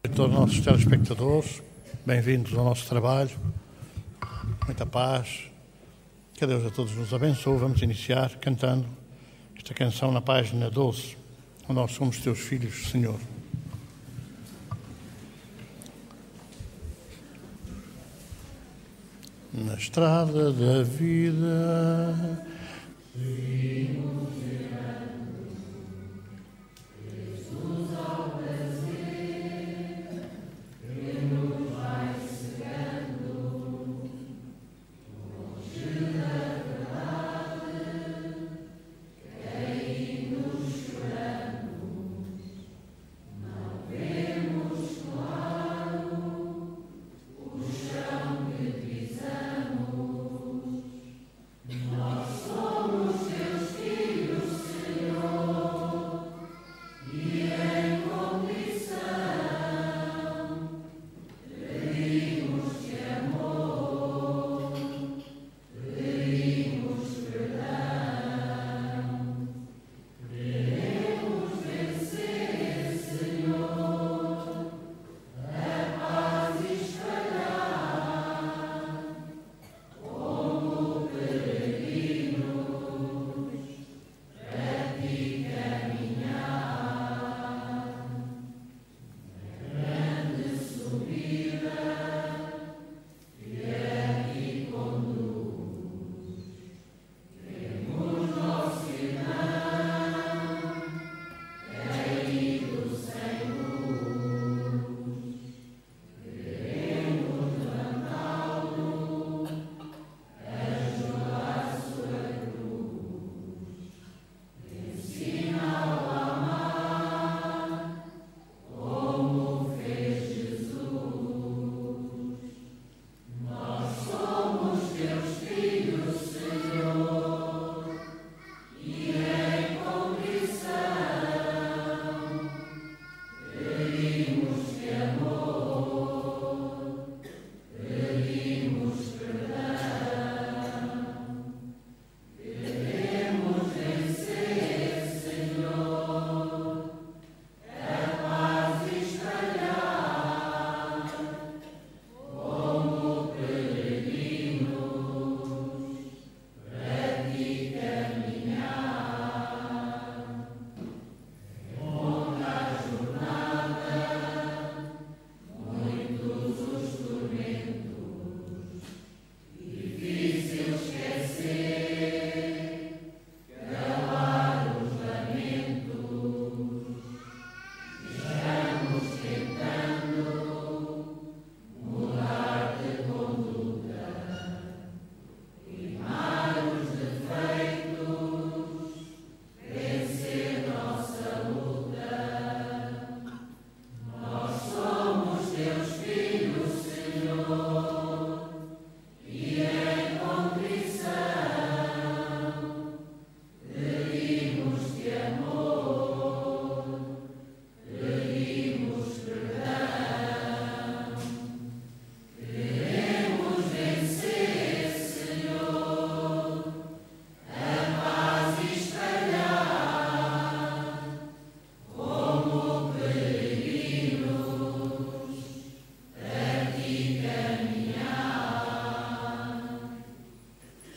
A todos os nossos telespectadores, bem-vindos ao nosso trabalho, muita paz, que Deus a todos nos abençoe. Vamos iniciar cantando esta canção na página 12, Nós somos teus filhos, Senhor. Na estrada da vida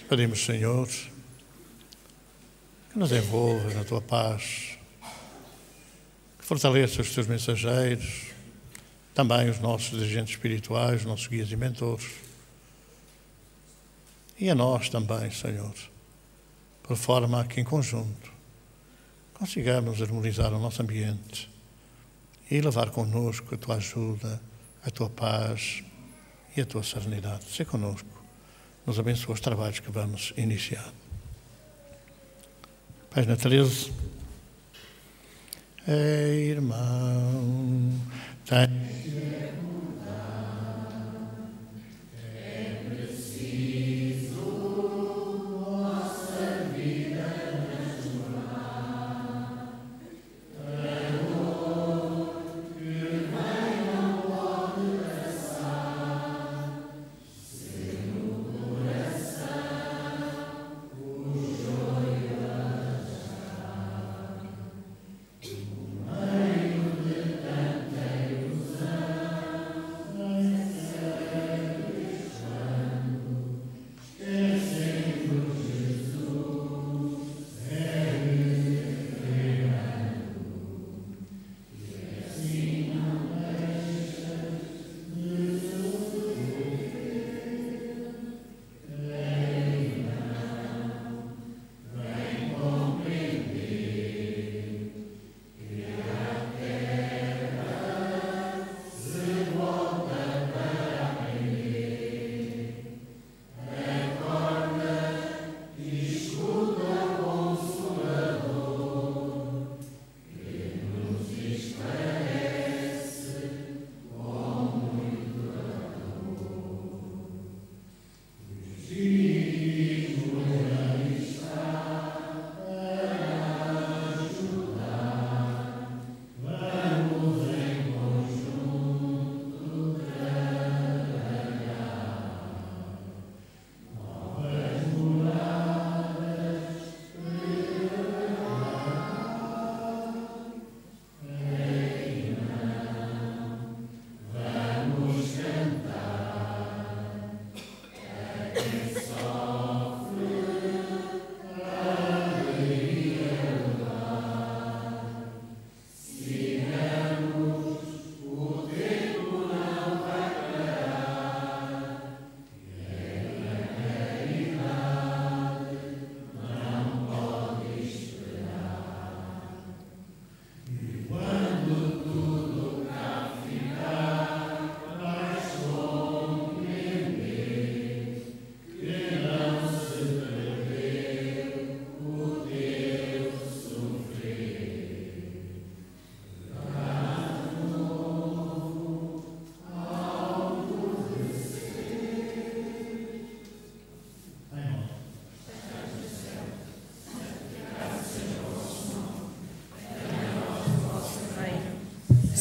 pedimos, Senhor, que nos envolva na tua paz, que fortaleça os teus mensageiros, também os nossos dirigentes espirituais, os nossos guias e mentores, e a nós também, Senhor, por forma a que em conjunto consigamos harmonizar o nosso ambiente e levar connosco a tua ajuda, a tua paz e a tua serenidade. Sê connosco. Nos abençoa os trabalhos que vamos iniciar. Página 13. Ei, irmão, tens de mudar. É preciso nossa vida transformar. Amor que vem não pode passar. No meio de tanta ilusão.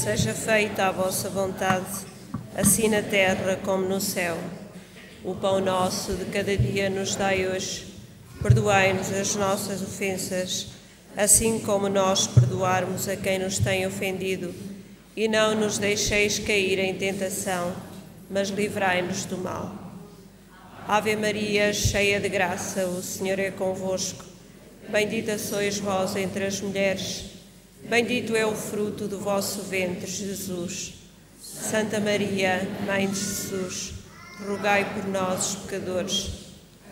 Seja feita a vossa vontade, assim na terra como no céu. O pão nosso de cada dia nos dai hoje. Perdoai-nos as nossas ofensas, assim como nós perdoarmos a quem nos tem ofendido. E não nos deixeis cair em tentação, mas livrai-nos do mal. Ave Maria, cheia de graça, o Senhor é convosco. Bendita sois vós entre as mulheres. Bendito é o fruto do vosso ventre, Jesus. Santa Maria, Mãe de Jesus, rogai por nós, os pecadores,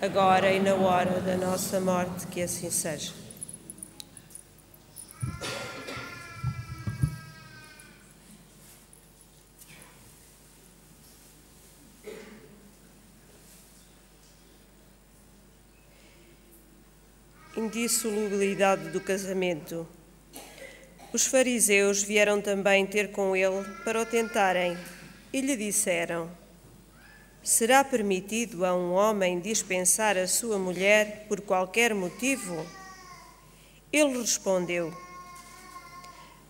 agora e na hora da nossa morte, que assim seja. Indissolubilidade do casamento. Os fariseus vieram também ter com ele para o tentarem e lhe disseram: será permitido a um homem dispensar a sua mulher por qualquer motivo? Ele respondeu: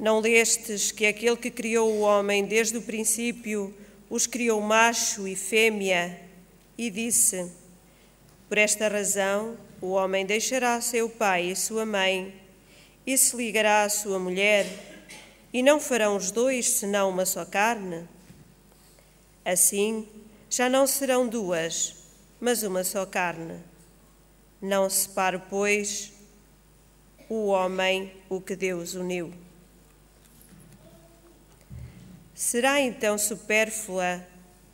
não lestes que aquele que criou o homem desde o princípio os criou macho e fêmea, e disse: por esta razão o homem deixará seu pai e sua mãe e se ligará à sua mulher, e não farão os dois senão uma só carne? Assim, já não serão duas, mas uma só carne. Não separe, pois, o homem o que Deus uniu. Será então supérflua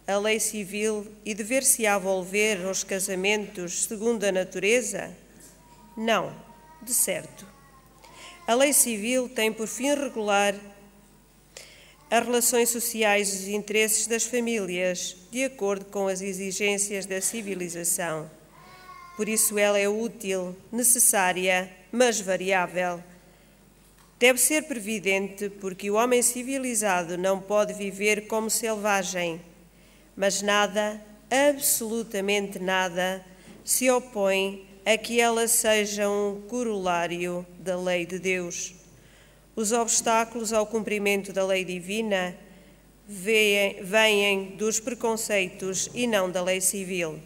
a lei civil e dever-se-á volver aos casamentos segundo a natureza? Não, de certo. A lei civil tem por fim regular as relações sociais e os interesses das famílias, de acordo com as exigências da civilização. Por isso ela é útil, necessária, mas variável. Deve ser previdente, porque o homem civilizado não pode viver como selvagem, mas nada, absolutamente nada, se opõe a que ela seja um corolário da lei de Deus. Os obstáculos ao cumprimento da lei divina vêm dos preconceitos e não da lei civil.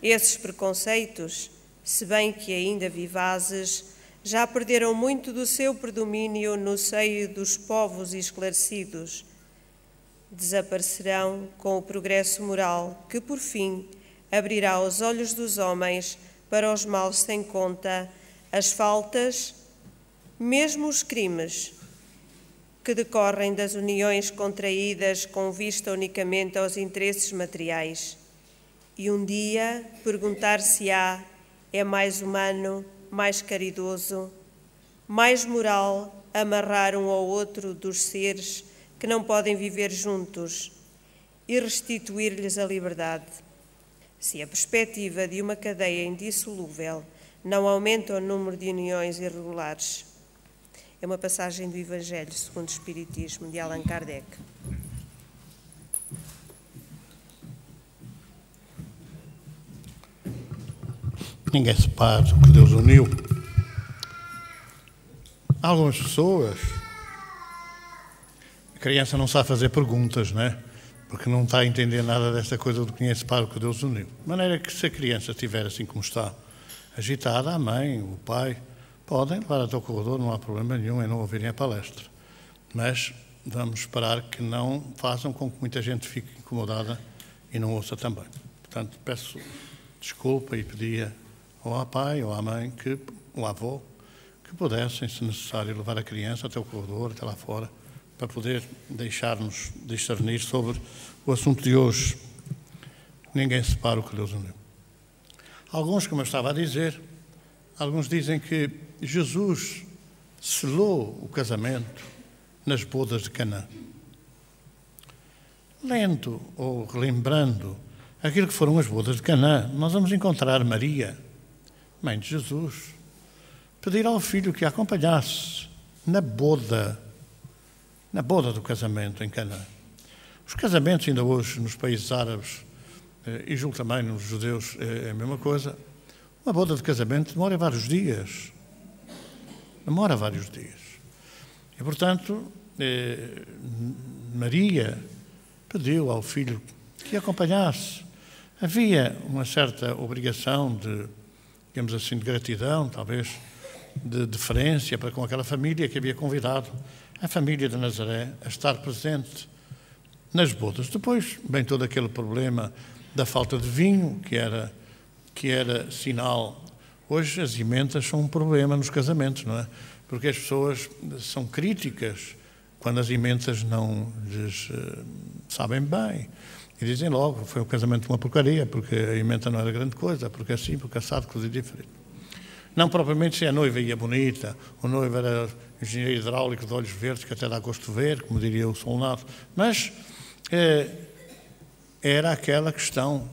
Esses preconceitos, se bem que ainda vivazes, já perderam muito do seu predomínio no seio dos povos esclarecidos. Desaparecerão com o progresso moral que, por fim, abrirá os olhos dos homens para os males sem conta, as faltas, mesmo os crimes, que decorrem das uniões contraídas com vista unicamente aos interesses materiais. E um dia perguntar-se-á: é mais humano, mais caridoso, mais moral amarrar um ao outro dos seres que não podem viver juntos e restituir-lhes a liberdade? Se a perspectiva de uma cadeia indissolúvel não aumenta o número de uniões irregulares. É uma passagem do Evangelho segundo o Espiritismo, de Allan Kardec. Ninguém separa o que Deus uniu. Algumas pessoas, a criança não sabe fazer perguntas, não é? Porque não está a entender nada desta coisa do que ninguém separa o que Deus uniu. De maneira que, se a criança estiver assim como está, agitada, a mãe, o pai, podem levar até o corredor, não há problema nenhum em não ouvirem a palestra. Mas vamos esperar que não façam com que muita gente fique incomodada e não ouça também. Portanto, peço desculpa e pedia ou ao pai ou à mãe, ou à avó, que pudessem, se necessário, levar a criança até o corredor, até lá fora, para poder deixar-nos discernir sobre o assunto de hoje. Ninguém separa o que Deus uniu. Alguns, como eu estava a dizer, alguns dizem que Jesus selou o casamento nas bodas de Caná. Lendo ou relembrando aquilo que foram as bodas de Caná, nós vamos encontrar Maria, mãe de Jesus, pedir ao filho que a acompanhasse na boda do casamento em Caná. Os casamentos ainda hoje nos países árabes e julgo também nos judeus é a mesma coisa. Uma boda de casamento demora vários dias. E, portanto, Maria pediu ao filho que acompanhasse. Havia uma certa obrigação de, digamos assim, de gratidão, talvez de deferência para com aquela família que havia convidado a família de Nazaré a estar presente nas bodas. Depois vem todo aquele problema da falta de vinho, que era sinal. Hoje as emendas são um problema nos casamentos, não é? Porque as pessoas são críticas quando as emendas não lhes sabem bem. E dizem logo, foi um casamento uma porcaria, porque a emenda não era grande coisa, porque assim, porque assado, coisa diferente. Não propriamente se a noiva ia bonita, o noivo era engenheiro hidráulico de olhos verdes, que até dá gosto de ver, como diria o Solnato, mas era aquela questão.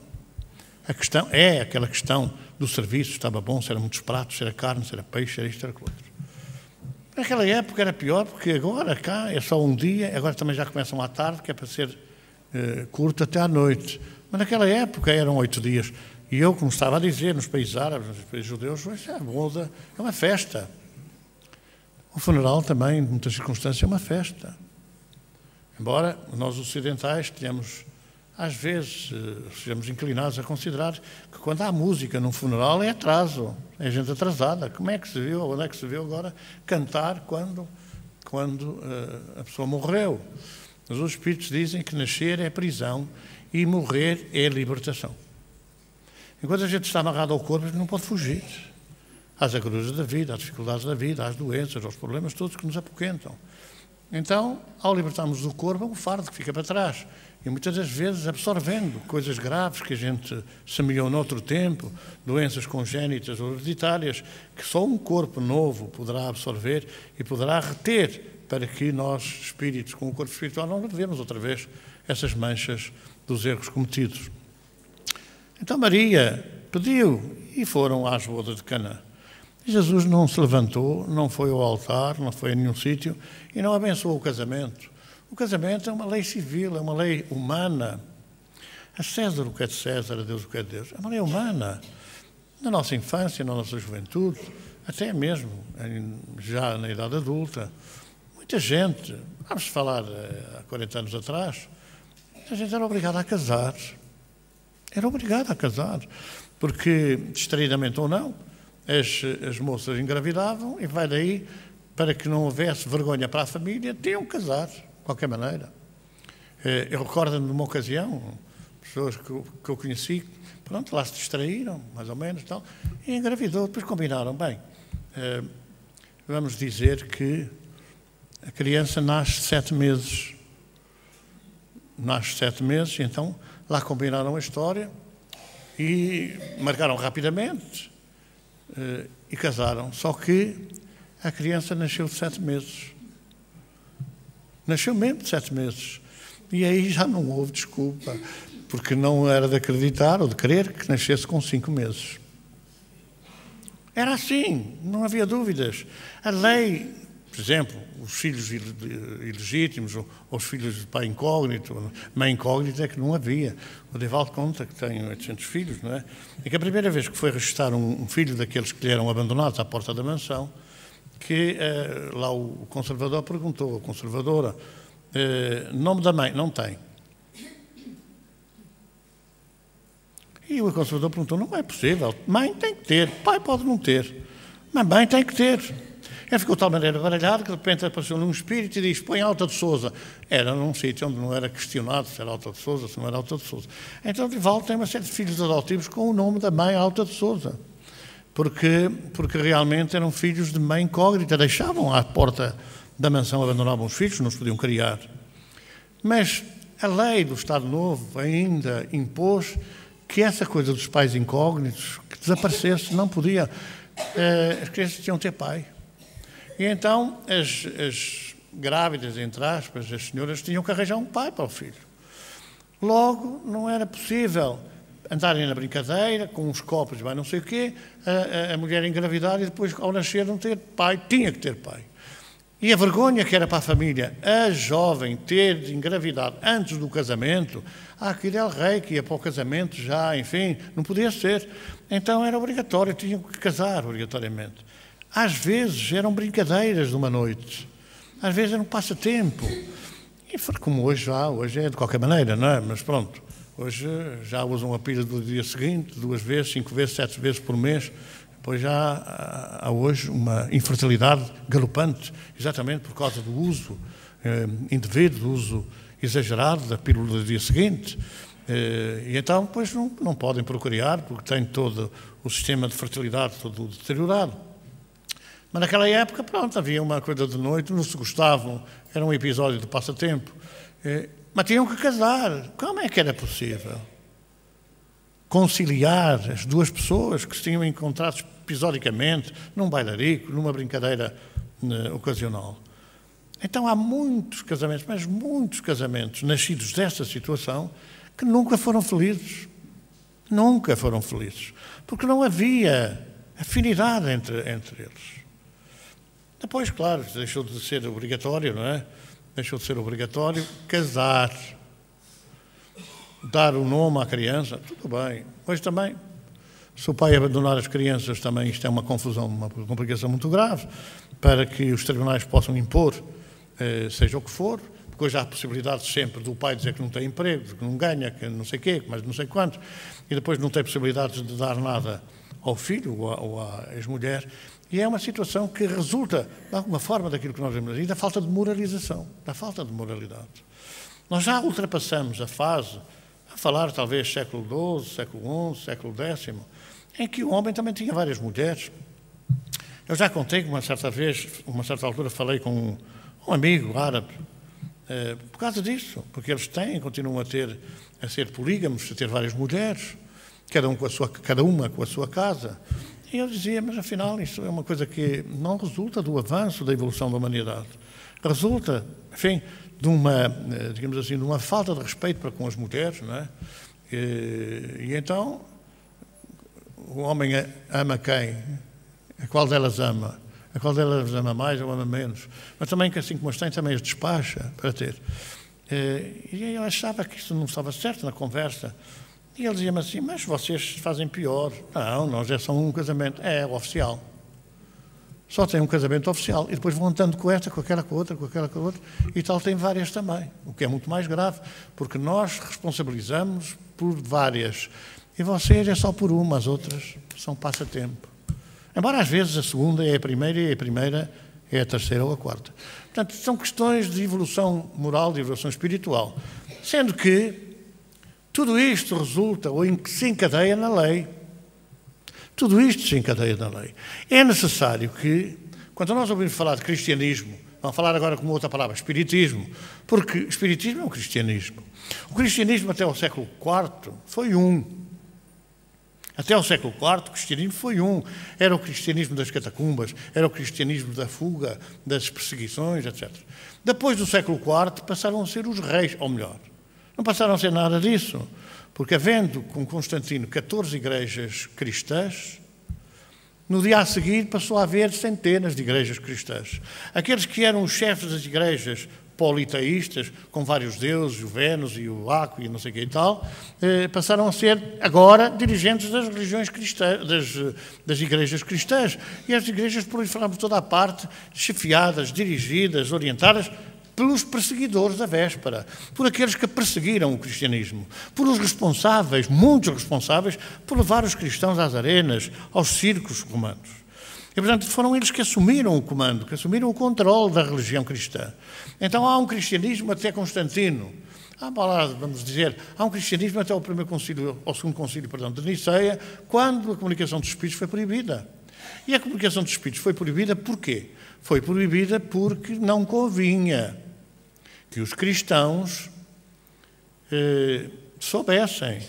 A questão é aquela questão do serviço, estava bom, se era muitos pratos, se era carne, se era peixe, se era isto, era aquilo outro. Naquela época era pior, porque agora cá é só um dia, agora também já começam à tarde, que é para ser curto até à noite. Mas naquela época eram 8 dias. E eu, como estava a dizer, nos países árabes, nos países judeus, a boda é uma festa. O funeral também, em muitas circunstâncias, é uma festa. Embora nós ocidentais tenhamos, às vezes, sejamos inclinados a considerar que quando há música num funeral é atraso, é gente atrasada. Como é que se viu, onde é que se viu agora cantar quando a pessoa morreu? Mas os espíritos dizem que nascer é prisão e morrer é libertação. Enquanto a gente está amarrado ao corpo, a gente não pode fugir às agruras da vida, às dificuldades da vida, às doenças, aos problemas todos que nos apoquentam. Então, ao libertarmos do corpo, é um fardo que fica para trás. E muitas das vezes absorvendo coisas graves que a gente semeou noutro tempo, doenças congénitas ou hereditárias, que só um corpo novo poderá absorver e poderá reter, para que nós, espíritos com o corpo espiritual, não levemos outra vez essas manchas dos erros cometidos. Então Maria pediu e foram às bodas de Caná. E Jesus não se levantou, não foi ao altar, não foi a nenhum sítio e não abençoou o casamento. O casamento é uma lei civil, é uma lei humana. A César o que é de César, a Deus o que é de Deus. É uma lei humana. Na nossa infância, na nossa juventude, até mesmo já na idade adulta, muita gente, vamos falar há 40 anos atrás, a gente era obrigada a casar. Era obrigada a casar, porque, distraidamente ou não, as moças engravidavam e vai daí, para que não houvesse vergonha para a família, tinham que casar, de qualquer maneira. Eu recordo-me de uma ocasião, pessoas que eu conheci, pronto, lá se distraíram, mais ou menos, tal, e engravidou, depois combinaram, bem, vamos dizer que a criança nasce 7 meses. Nasce 7 meses, e então lá combinaram a história e marcaram rapidamente e casaram. Só que a criança nasceu de 7 meses. Nasceu mesmo de 7 meses. E aí já não houve desculpa, porque não era de acreditar ou de crer que nascesse com 5 meses. Era assim, não havia dúvidas. A lei, por exemplo, os filhos ilegítimos, ou os filhos de pai incógnito, mãe incógnita, é que não havia. O Divaldo conta que tem 800 filhos, não é? E que a primeira vez que foi registrar um filho daqueles que lhe eram abandonados à porta da mansão, que lá o conservador perguntou, a conservadora, nome da mãe, não tem. E o conservador perguntou, não é possível, mãe tem que ter, pai pode não ter, mas mãe tem que ter. Ele ficou de tal maneira baralhado que de repente apareceu num espírito e diz, põe Alta de Sousa. Era num sítio onde não era questionado se era Alta de Sousa, se não era Alta de Sousa. Então Divaldo tem uma série de filhos adotivos com o nome da mãe Alta de Sousa. Porque realmente eram filhos de mãe incógnita, deixavam à porta da mansão, abandonavam os filhos, não os podiam criar. Mas a lei do Estado Novo ainda impôs que essa coisa dos pais incógnitos, que desaparecesse, não podia. As crianças tinham de ter pai. E então as grávidas, entre aspas, as senhoras tinham que arranjar um pai para o filho. Logo, não era possível andarem na brincadeira, com uns copos, mas não sei o quê, a mulher engravidar e depois, ao nascer, não ter pai, tinha que ter pai. E a vergonha que era para a família, a jovem ter de engravidar antes do casamento, aquele era o rei que ia para o casamento já, enfim, não podia ser. Então era obrigatório, tinham que casar obrigatoriamente. Às vezes eram brincadeiras de uma noite. Às vezes era um passatempo. E foi como hoje é de qualquer maneira, não é? Mas pronto, hoje já usam a pilha do dia seguinte, 2 vezes, 5 vezes, 7 vezes por mês. Depois já há hoje uma infertilidade galopante, exatamente por causa do uso indevido, do uso exagerado da pílula do dia seguinte. E então, depois não podem procriar, porque têm todo o sistema de fertilidade todo deteriorado. Mas naquela época, pronto, havia uma coisa de noite, não se gostavam, era um episódio de passatempo. Mas tinham que casar. Como é que era possível conciliar as 2 pessoas que se tinham encontrado episodicamente num bailarico, numa brincadeira ocasional? Então há muitos casamentos, mas muitos casamentos nascidos desta situação que nunca foram felizes. Nunca foram felizes. Porque não havia afinidade entre eles. Depois, claro, deixou de ser obrigatório, não é? Deixou de ser obrigatório casar. Dar o nome à criança, tudo bem. Hoje também, se o pai abandonar as crianças, também isto é uma confusão, uma complicação muito grave, para que os tribunais possam impor, seja o que for, porque hoje há a possibilidade sempre do pai dizer que não tem emprego, que não ganha, que não sei o quê, mas não sei quantos, e depois não tem possibilidade de dar nada ao filho ou à ex-mulher, e é uma situação que resulta, de alguma forma, daquilo que nós vemos aí, da falta de moralização, da falta de moralidade. Nós já ultrapassamos a fase, a falar talvez século XII, século XI, século X, em que o homem também tinha várias mulheres. Eu já contei que uma certa altura, falei com um amigo árabe, por causa disso, porque eles continuam a ser polígamos, a ter várias mulheres, cada uma com a sua casa. E eu dizia, mas afinal isso é uma coisa que não resulta do avanço da evolução da humanidade. Resulta, enfim, de uma, digamos assim, de uma falta de respeito para com as mulheres, não é? E então, o homem ama quem? A qual delas ama? A qual delas ama mais ou ama menos? Mas também, que assim como as tem, também as despacha para ter. E eu achava que isso não estava certo na conversa. E ele dizia-me assim, mas vocês fazem pior. Não, nós é só um casamento. É oficial. Só tem um casamento oficial. E depois vão andando com esta, com aquela, com outra, com aquela, com a outra. E tal tem várias também. O que é muito mais grave. Porque nós responsabilizamos por várias. E vocês é só por uma. As outras são passatempo. Embora às vezes a segunda é a primeira e a primeira é a terceira ou a quarta. Portanto, são questões de evolução moral, de evolução espiritual. Sendo que tudo isto resulta ou se encadeia na lei. Tudo isto se encadeia na lei. É necessário que, quando nós ouvimos falar de cristianismo, vamos falar agora com uma outra palavra, espiritismo, porque espiritismo é um cristianismo. O cristianismo até o século IV foi um. Até o século IV, o cristianismo foi um. Era o cristianismo das catacumbas, era o cristianismo da fuga, das perseguições, etc. Depois do século IV, passaram a ser os reis, ou melhor, não passaram a ser nada disso, porque havendo com Constantino 14 igrejas cristãs, no dia a seguir passou a haver centenas de igrejas cristãs. Aqueles que eram os chefes das igrejas politeístas, com vários deuses, o Vênus e o Baco e não sei o que e tal, passaram a ser agora dirigentes das religiões cristãs, das igrejas cristãs. E as igrejas proliferaram por toda a parte, chefiadas, dirigidas, orientadas pelos perseguidores da véspera, por aqueles que perseguiram o cristianismo, por os responsáveis, muitos responsáveis, por levar os cristãos às arenas, aos circos romanos. E, portanto, foram eles que assumiram o comando, que assumiram o controle da religião cristã. Então, há um cristianismo até Constantino. Vamos dizer, há um cristianismo até o primeiro concílio, ou segundo concílio, de Niceia, quando a comunicação dos espíritos foi proibida. E a comunicação dos espíritos foi proibida por quê? Foi proibida porque não convinha que os cristãos soubessem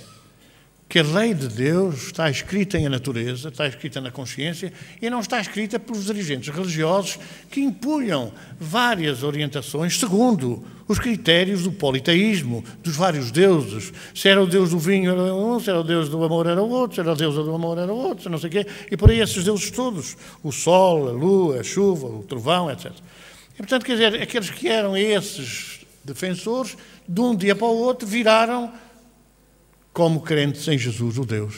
que a lei de Deus está escrita em a natureza, está escrita na consciência e não está escrita pelos dirigentes religiosos que impunham várias orientações segundo os critérios do politeísmo, dos vários deuses. Se era o deus do vinho era um, se era o deus do amor era o outro, se era o deus do amor era o outro, não sei o quê, e por aí esses deuses todos, o sol, a lua, a chuva, o trovão, etc. E, portanto, quer dizer, aqueles que eram esses defensores, de um dia para o outro, viraram como crentes em Jesus, o Deus.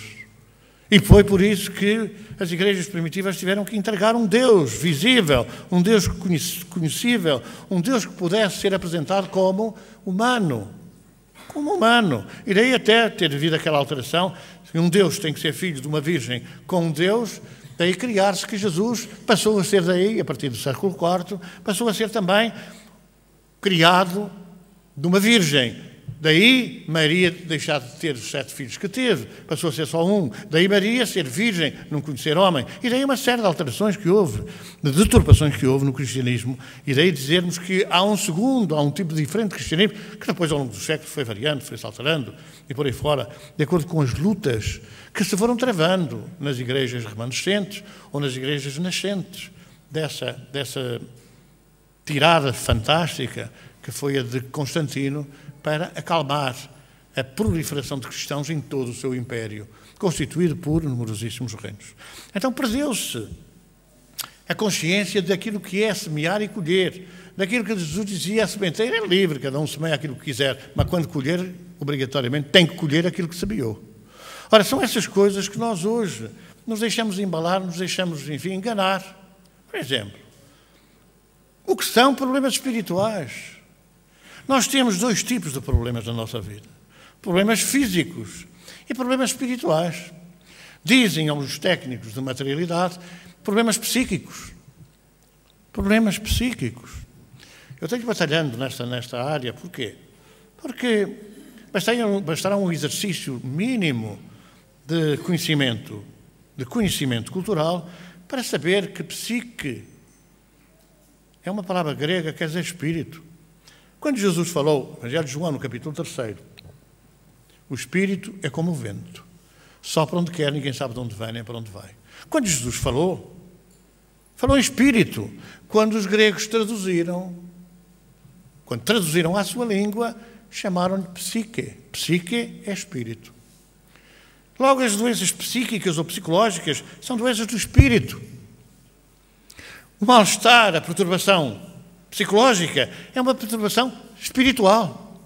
E foi por isso que as igrejas primitivas tiveram que entregar um Deus visível, um Deus conhecível, um Deus que pudesse ser apresentado como humano. Como humano. E daí até ter havido aquela alteração, um Deus tem que ser filho de uma virgem com um Deus, daí criar-se que Jesus passou a ser daí, a partir do século IV, passou a ser também criado de uma virgem. Daí Maria deixar de ter os 7 filhos que teve, passou a ser só um. Daí Maria ser virgem, não conhecer homem. E daí uma série de alterações que houve, de deturpações que houve no cristianismo. E daí dizermos que há um tipo diferente de cristianismo, que depois ao longo dos séculos foi variando, foi-se alterando, e por aí fora, de acordo com as lutas que se foram travando nas igrejas remanescentes ou nas igrejas nascentes dessa tirada fantástica que foi a de Constantino, para acalmar a proliferação de cristãos em todo o seu império, constituído por numerosíssimos reinos. Então perdeu-se a consciência daquilo que é semear e colher, daquilo que Jesus dizia: a sementeira é livre, cada um semeia aquilo que quiser, mas quando colher, obrigatoriamente, tem que colher aquilo que semeou. Ora, são essas coisas que nós hoje nos deixamos embalar, nos deixamos, enfim, enganar. Por exemplo, o que são problemas espirituais? Nós temos 2 tipos de problemas na nossa vida. Problemas físicos e problemas espirituais. Dizem alguns técnicos de materialidade, problemas psíquicos. Problemas psíquicos. Eu tenho batalhando nesta área, porquê? Porque bastará um exercício mínimo de conhecimento cultural para saber que psique é uma palavra grega que quer dizer espírito. Quando Jesus falou, Evangelho de João, no capítulo 3, o Espírito é como o vento. Sopra onde quer, ninguém sabe de onde vem nem para onde vai. Quando Jesus falou em Espírito. Quando os gregos traduziram à sua língua, chamaram-lhe psique. Psique é Espírito. Logo, as doenças psíquicas ou psicológicas são doenças do Espírito. O mal-estar, a perturbação psicológica é uma perturbação espiritual.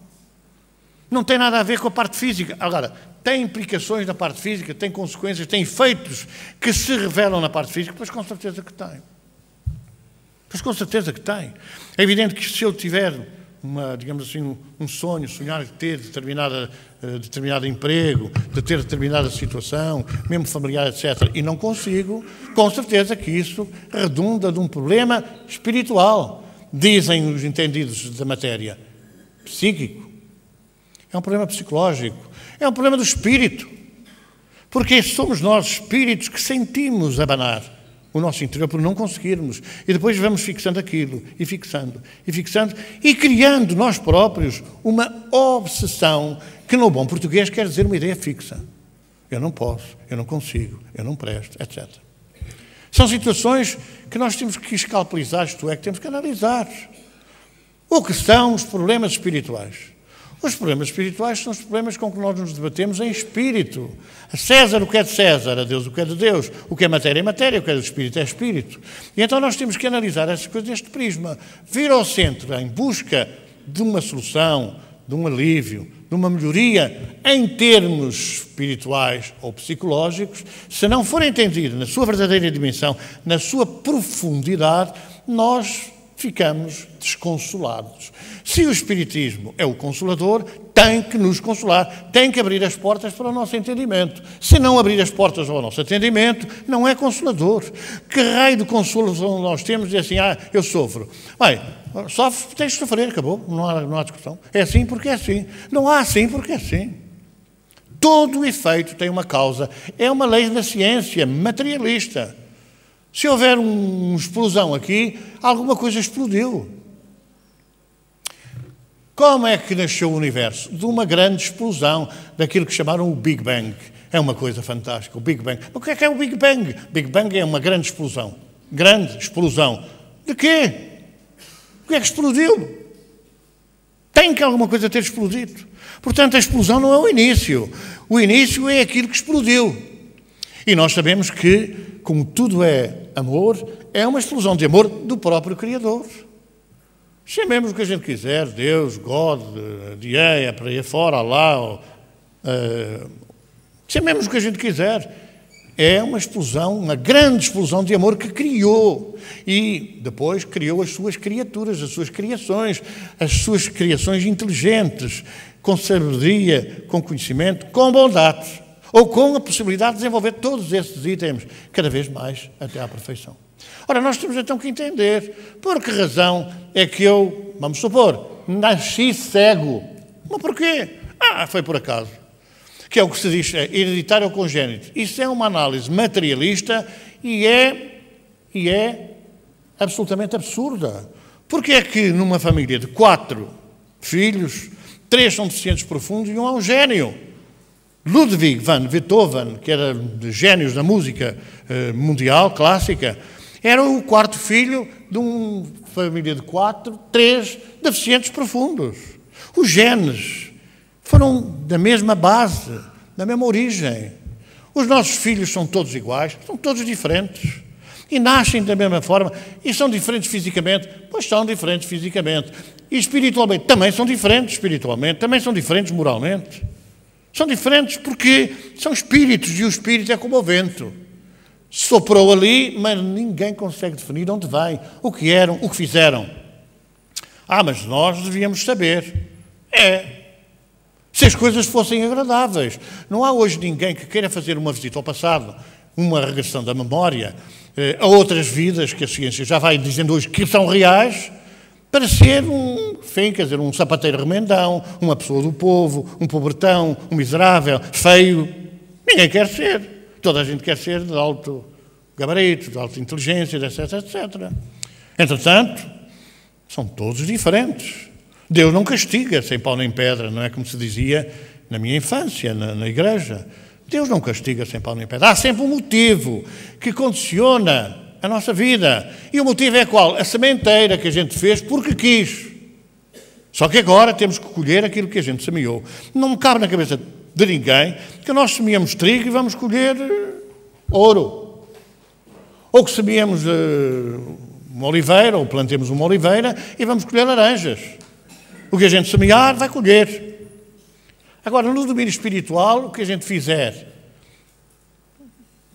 Não tem nada a ver com a parte física. Agora, tem implicações na parte física, tem consequências, tem efeitos que se revelam na parte física, pois com certeza que tem. Pois com certeza que tem. É evidente que se eu tiver um sonho, sonhar de ter determinado emprego, de ter determinada situação, mesmo familiar, etc., e não consigo, com certeza que isso redunda de um problema espiritual. Dizem os entendidos da matéria, psíquico. É um problema psicológico. É um problema do espírito. Porque somos nós, espíritos, que sentimos abanar o nosso interior por não conseguirmos. E depois vamos fixando aquilo, e fixando, e criando nós próprios uma obsessão que no bom português quer dizer uma ideia fixa. Eu não posso, eu não consigo, eu não presto, etc. São situações que nós temos que escalpelizar, isto é, que temos que analisar. O que são os problemas espirituais? Os problemas espirituais são os problemas com que nós nos debatemos em espírito. A César o que é de César, a Deus o que é de Deus, o que é matéria é matéria, o que é do espírito é espírito. E então nós temos que analisar essas coisas deste prisma, vir ao centro em busca de uma solução, de um alívio, de uma melhoria em termos espirituais ou psicológicos. Se não for entendido na sua verdadeira dimensão, na sua profundidade, nós ficamos desconsolados. Se o Espiritismo é o Consolador, tem que nos consolar, tem que abrir as portas para o nosso entendimento. Se não abrir as portas ao nosso entendimento, não é Consolador. Que raio de consolação nós temos? E assim, eu sofro. Bem, sofre, tens de sofrer, acabou, não há discussão. É assim porque é assim. Não há assim porque é assim. Todo efeito tem uma causa. É uma lei da ciência materialista. Se houver uma explosão aqui, alguma coisa explodiu. Como é que nasceu o universo? De uma grande explosão, daquilo que chamaram o Big Bang. É uma coisa fantástica, o Big Bang. Mas o que é o Big Bang? Big Bang é uma grande explosão. Grande explosão. De quê? O que é que explodiu? Tem que alguma coisa ter explodido. Portanto, a explosão não é o início. O início é aquilo que explodiu. E nós sabemos que, como tudo é amor, é uma explosão de amor do próprio Criador. Chamemos o que a gente quiser, Deus, God, para aí fora, Allah, chamemos o que a gente quiser. é uma explosão, uma grande explosão de amor que criou. E depois criou as suas criaturas, as suas criações inteligentes, com sabedoria, com conhecimento, com bondade, ou com a possibilidade de desenvolver todos esses itens cada vez mais até à perfeição. Ora, nós temos então que entender por que razão é que eu, vamos supor, nasci cego. Mas porquê? Foi por acaso. Que é o que se diz, hereditário ou congénito. Isso é uma análise materialista e é absolutamente absurda. Porque é que numa família de 4 filhos, 3 são deficientes profundos e um é um gênio? Ludwig van Beethoven, que era de gênios da música mundial, clássica, era o 4º filho de uma família de 4, 3 deficientes profundos. Os genes foram da mesma base, da mesma origem. Os nossos filhos são todos iguais, são todos diferentes. E nascem da mesma forma. E são diferentes fisicamente? Pois são diferentes fisicamente. E espiritualmente? Também são diferentes espiritualmente. Também são diferentes moralmente. São diferentes porque são espíritos. E o espírito é como o vento. Soprou ali, mas ninguém consegue definir de onde vem, o que eram, o que fizeram. Mas nós devíamos saber. Se as coisas fossem agradáveis. Não há hoje ninguém que queira fazer uma visita ao passado, uma regressão da memória, a outras vidas que a ciência já vai dizendo hoje que são reais, para ser um sapateiro remendão, uma pessoa do povo, um pobretão, um miserável, feio. Ninguém quer ser. Toda a gente quer ser de alto gabarito, de alta inteligência, etc, etc. Entretanto, são todos diferentes. Deus não castiga sem pau nem pedra, não é como se dizia na minha infância, na igreja. Deus não castiga sem pau nem pedra. Há sempre um motivo que condiciona a nossa vida. E o motivo é qual? A sementeira que a gente fez porque quis. Só que agora temos que colher aquilo que a gente semeou. Não me cabe na cabeça de ninguém que nós semeamos trigo e vamos colher ouro. Ou que semeamos uma oliveira, ou plantemos uma oliveira e vamos colher laranjas. O que a gente semear, vai colher. Agora, no domínio espiritual, o que a gente fizer,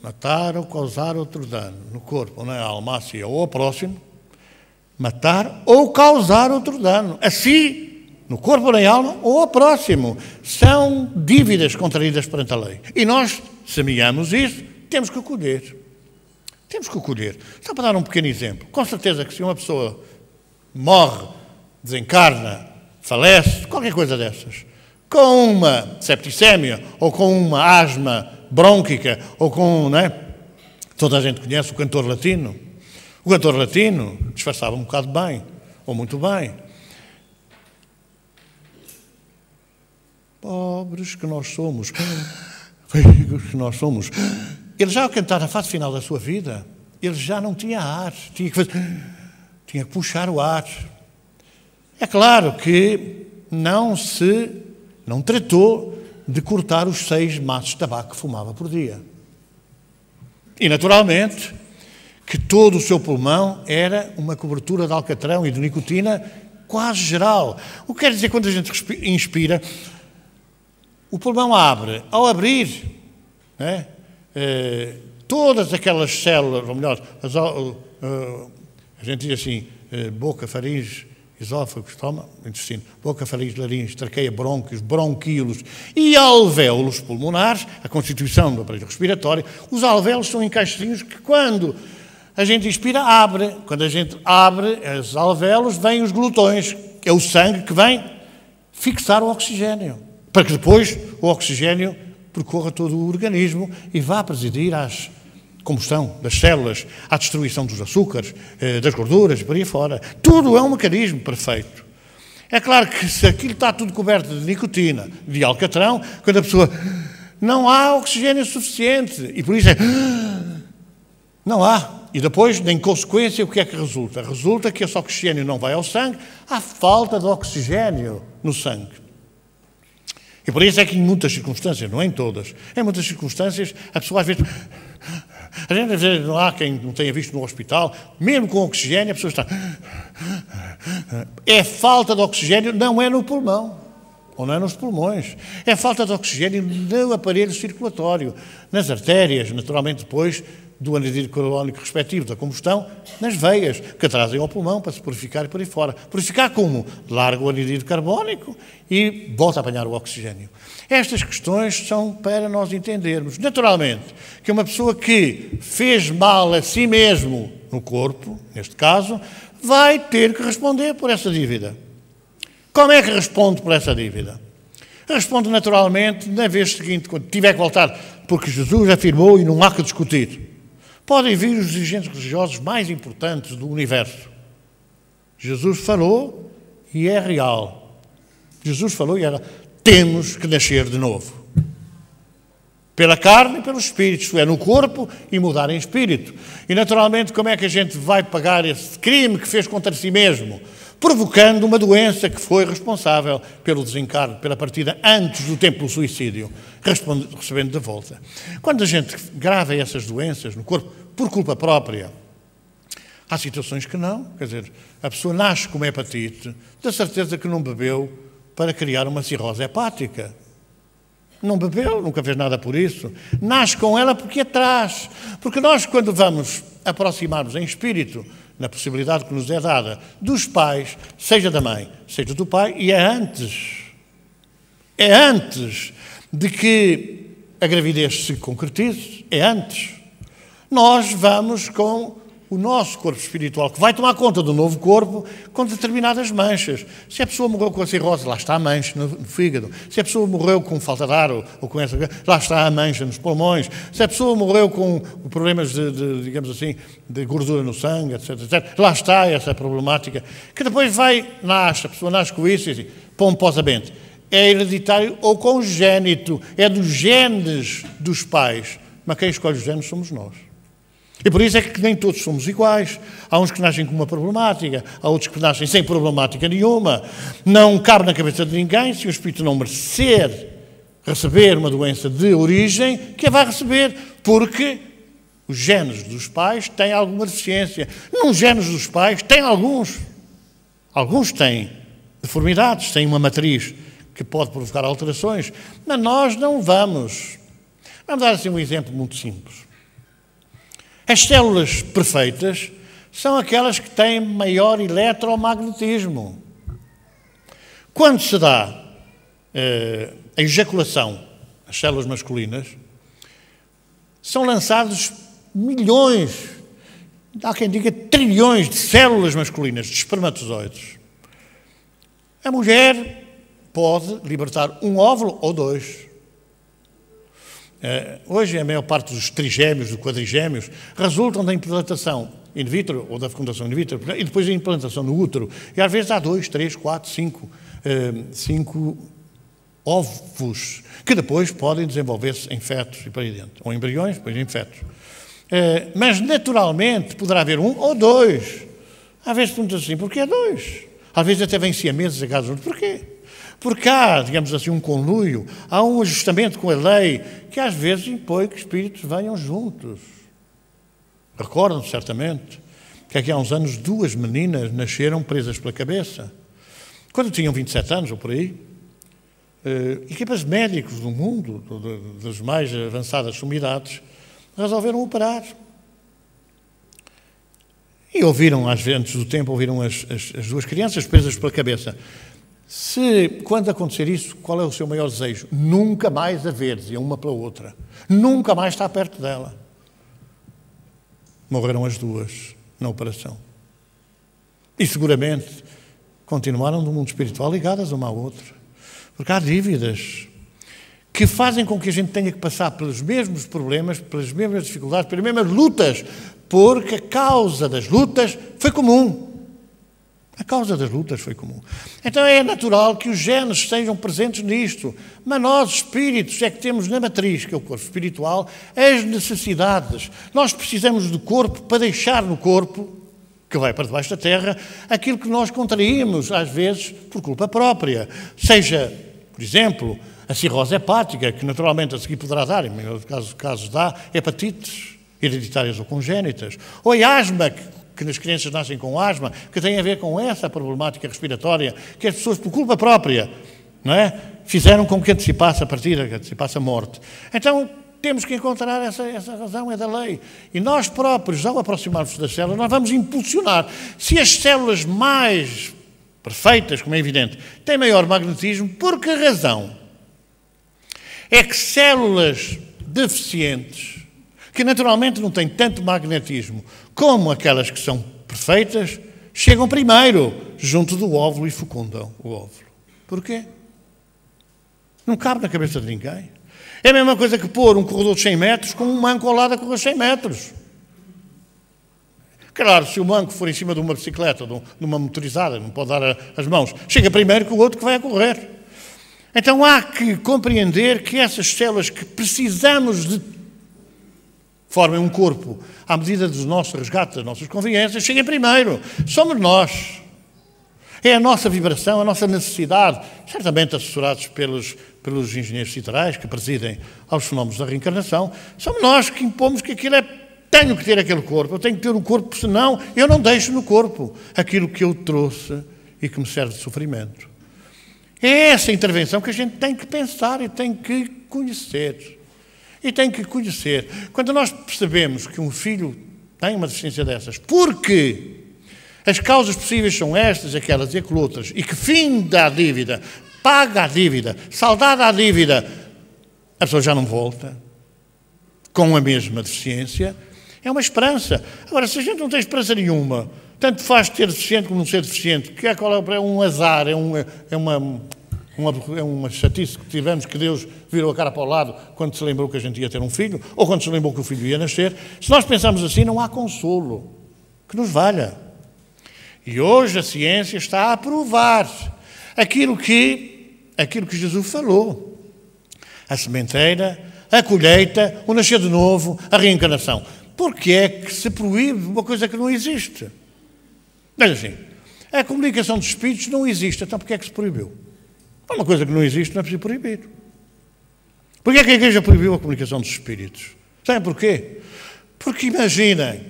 matar ou causar outro dano no corpo, ou na alma, assim, ou ao próximo, matar ou causar outro dano, assim, no corpo ou na alma, ou ao próximo, são dívidas contraídas perante a lei. E nós semeamos isso, temos que colher. Temos que colher. Só para dar um pequeno exemplo, com certeza que se uma pessoa morre, desencarna, falece, qualquer coisa dessas, com uma septicémia, ou com uma asma brônquica, ou com, não é? Toda a gente conhece o cantor latino. O cantor latino disfarçava um bocado bem, ou muito bem. Pobres que nós somos, feigos que nós somos. Ele já ao cantar na fase final da sua vida, ele já não tinha ar, tinha que puxar o ar. É claro que não tratou de cortar os 6 maços de tabaco que fumava por dia. E, naturalmente, que todo o seu pulmão era uma cobertura de alcatrão e de nicotina quase geral. O que quer dizer, quando a gente inspira, o pulmão abre. Ao abrir, né, todas aquelas células, ou melhor, a gente diz assim, boca, faringe, esófago, estômago, intestino, boca, faringe, laringe, traqueia, brônquios, bronquíolos e alvéolos pulmonares, a constituição do aparelho respiratório. Os alvéolos são encaixinhos que, quando a gente inspira, abre. Quando a gente abre os alvéolos, vêm os glutões, que é o sangue que vem fixar o oxigênio, para que depois o oxigênio percorra todo o organismo e vá presidir à combustão das células, à destruição dos açúcares, das gorduras, por aí fora. Tudo é um mecanismo perfeito. É claro que se aquilo está tudo coberto de nicotina, de alcatrão, quando a pessoa... não há oxigênio suficiente. E por isso não há. E depois, em consequência, o que é que resulta? Resulta que esse oxigênio não vai ao sangue, há falta de oxigênio no sangue. E por isso é que em muitas circunstâncias, não em todas, em muitas circunstâncias, a pessoa às vezes... A gente às vezes não há quem não tenha visto no hospital, mesmo com oxigênio, a pessoa está... É falta de oxigênio, não é no pulmão. ou não é nos pulmões. É falta de oxigênio no aparelho circulatório, nas artérias, naturalmente depois do anidrido carbónico respectivo da combustão, nas veias, que trazem ao pulmão para se purificar e por aí fora. Purificar como? Larga o anidrido carbónico e volta a apanhar o oxigênio. Estas questões são para nós entendermos, naturalmente, que uma pessoa que fez mal a si mesmo no corpo, neste caso, vai ter que responder por essa dívida. Como é que responde por essa dívida? Responde naturalmente na vez seguinte, quando tiver que voltar, porque Jesus afirmou e não há que discutir. Podem vir os dirigentes religiosos mais importantes do universo. Jesus falou e é real. Jesus falou e era: temos que nascer de novo. Pela carne e pelo espírito, isto é, no corpo e mudar em espírito. E naturalmente, como é que a gente vai pagar esse crime que fez contra si mesmo? Provocando uma doença que foi responsável pelo desencargo, pela partida antes do tempo do suicídio, recebendo de volta. Quando a gente grava essas doenças no corpo por culpa própria, há situações que não. Quer dizer, a pessoa nasce com uma hepatite, da certeza que não bebeu para criar uma cirrose hepática. Não bebeu, nunca fez nada por isso. Nasce com ela porque atrás. Porque nós, quando vamos aproximar-nos em espírito, na possibilidade que nos é dada dos pais, seja da mãe, seja do pai, e é antes de que a gravidez se concretize, é antes. Nós vamos com o nosso corpo espiritual, que vai tomar conta do novo corpo com determinadas manchas. Se a pessoa morreu com a cirrose, lá está a mancha no fígado. Se a pessoa morreu com falta de ar ou com essa, lá está a mancha nos pulmões. Se a pessoa morreu com problemas digamos assim, de gordura no sangue, etc, etc, lá está essa problemática, que depois a pessoa nasce com isso e assim, pomposamente. É hereditário ou congénito, é dos genes dos pais. Mas quem escolhe os genes somos nós. E por isso é que nem todos somos iguais. Há uns que nascem com uma problemática, há outros que nascem sem problemática nenhuma. Não cabe na cabeça de ninguém, se o espírito não merecer receber uma doença de origem, que a vai receber, porque os genes dos pais têm alguma deficiência. Nos genes dos pais têm alguns. Alguns têm deformidades, têm uma matriz que pode provocar alterações, mas nós não vamos. Vamos dar assim um exemplo muito simples. As células perfeitas são aquelas que têm maior eletromagnetismo. Quando se dá a ejaculação, as células masculinas, são lançados milhões, há quem diga trilhões de células masculinas, de espermatozoides. A mulher pode libertar um óvulo ou dois. Hoje, a maior parte dos trigêmeos, dos quadrigêmeos, resultam da implantação in vitro ou da fecundação in vitro e depois da implantação no útero. E às vezes há 2, 3, 4, 5 óvulos que depois podem desenvolver-se em fetos e para aí dentro. Ou embriões, depois em fetos. Mas, naturalmente, poderá haver um ou dois. Às vezes pergunta-se assim, porquê 2? Às vezes até vem siameses a casa juntos. Porquê? Porque há, digamos assim, um conluio, há um ajustamento com a lei que às vezes impõe que espíritos venham juntos. Recordam-se certamente que aqui há uns anos 2 meninas nasceram presas pela cabeça. Quando tinham 27 anos ou por aí, equipas de médicos do mundo, das mais avançadas sumidades, resolveram operar. E ouviram, às vezes, antes do tempo, ouviram as 2 crianças presas pela cabeça. Quando acontecer isso, qual é o seu maior desejo? Nunca mais a ver, dizia uma pela outra. Nunca mais estar perto dela. Morreram as 2 na operação. E seguramente continuaram no mundo espiritual ligadas uma à outra. Porque há dívidas que fazem com que a gente tenha que passar pelos mesmos problemas, pelas mesmas dificuldades, pelas mesmas lutas, porque a causa das lutas foi comum. A causa das lutas foi comum. Então é natural que os genes estejam presentes nisto. Mas nós, espíritos, é que temos na matriz, que é o corpo espiritual, as necessidades. Nós precisamos do corpo para deixar no corpo, que vai para debaixo da terra, aquilo que nós contraímos, às vezes, por culpa própria. Seja, por exemplo, a cirrose hepática, que naturalmente a seguir poderá dar, em muitos casos dá, hepatites hereditárias ou congénitas. Ou a asma, que nas crianças nascem com asma, que tem a ver com essa problemática respiratória, que as pessoas, por culpa própria, não é? Fizeram com que antecipasse a partida, que antecipasse a morte. Então, temos que encontrar essa razão, é da lei. E nós próprios, ao aproximarmos das células, nós vamos impulsionar. Se as células mais perfeitas, como é evidente, têm maior magnetismo, por que razão? É que células deficientes, que naturalmente não têm tanto magnetismo como aquelas que são perfeitas, chegam primeiro junto do óvulo e fecundam o óvulo. Porquê? Não cabe na cabeça de ninguém. É a mesma coisa que pôr um corredor de 100 metros com um manco ao lado a correr 100 metros. Claro, se o manco for em cima de uma bicicleta, de uma motorizada, não pode dar as mãos, chega primeiro que o outro que vai a correr. Então há que compreender que essas células que precisamos de formem um corpo à medida do nosso resgate, das nossas conveniências, cheguem primeiro. Somos nós. É a nossa vibração, a nossa necessidade, certamente assessorados pelos engenheiros citerais que presidem aos fenómenos da reencarnação. Somos nós que impomos que aquilo é... Tenho que ter aquele corpo, eu tenho que ter o corpo, senão eu não deixo no corpo aquilo que eu trouxe e que me serve de sofrimento. É essa intervenção que a gente tem que pensar e tem que conhecer. E tem que conhecer. Quando nós percebemos que um filho tem uma deficiência dessas, porque as causas possíveis são estas, aquelas e aquelas outras, e que finda a dívida, paga a dívida, saldada a dívida, a pessoa já não volta com a mesma deficiência, é uma esperança. Agora, se a gente não tem esperança nenhuma, tanto faz ter deficiente como não ser deficiente, que é um azar, é uma chatice que tivemos, que Deus virou a cara para o lado quando se lembrou que a gente ia ter um filho, ou quando se lembrou que o filho ia nascer. Se nós pensamos assim, não há consolo que nos valha. E hoje a ciência está a provar aquilo que Jesus falou. A sementeira, a colheita, o nascer de novo, a reencarnação. Porque é que se proíbe uma coisa que não existe? Veja assim, a comunicação dos espíritos não existe, então porque é que se proibiu? É uma coisa que não existe, não é preciso proibir. Porquê é que a Igreja proibiu a comunicação dos espíritos? Sabem porquê? Porque imaginem,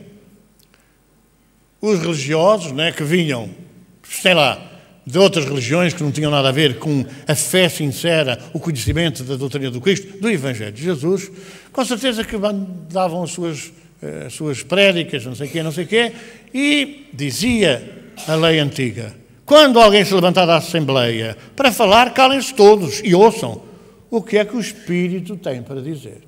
os religiosos, né, que vinham, sei lá, de outras religiões que não tinham nada a ver com a fé sincera, o conhecimento da doutrina do Cristo, do Evangelho de Jesus, com certeza que davam as suas prédicas, não sei o quê, e dizia a lei antiga: quando alguém se levantar da Assembleia para falar, calem-se todos e ouçam o que é que o Espírito tem para dizer.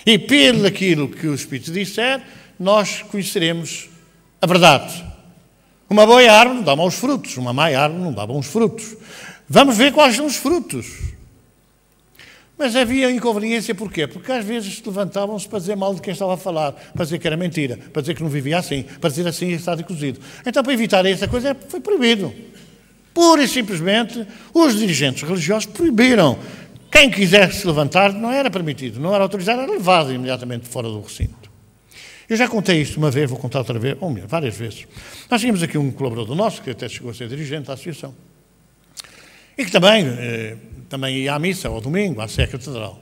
E pelo aquilo que o Espírito disser, nós conheceremos a verdade. Uma boa árvore dá maus frutos, uma má árvore não dá bons frutos. Vamos ver quais são os frutos. Mas havia inconveniência porquê? Porque às vezes levantavam-se para dizer mal de quem estava a falar, para dizer que era mentira, para dizer que não vivia assim, para dizer assim estado e cozido. Então, para evitar essa coisa, foi proibido. Pura e simplesmente, os dirigentes religiosos proibiram. Quem quisesse se levantar não era permitido, não era autorizado, era levado imediatamente fora do recinto. Eu já contei isto uma vez, vou contar outra vez, várias vezes. Nós tínhamos aqui um colaborador nosso, que até chegou a ser dirigente da associação, e que também ia à missa, ao domingo, à Sé Catedral.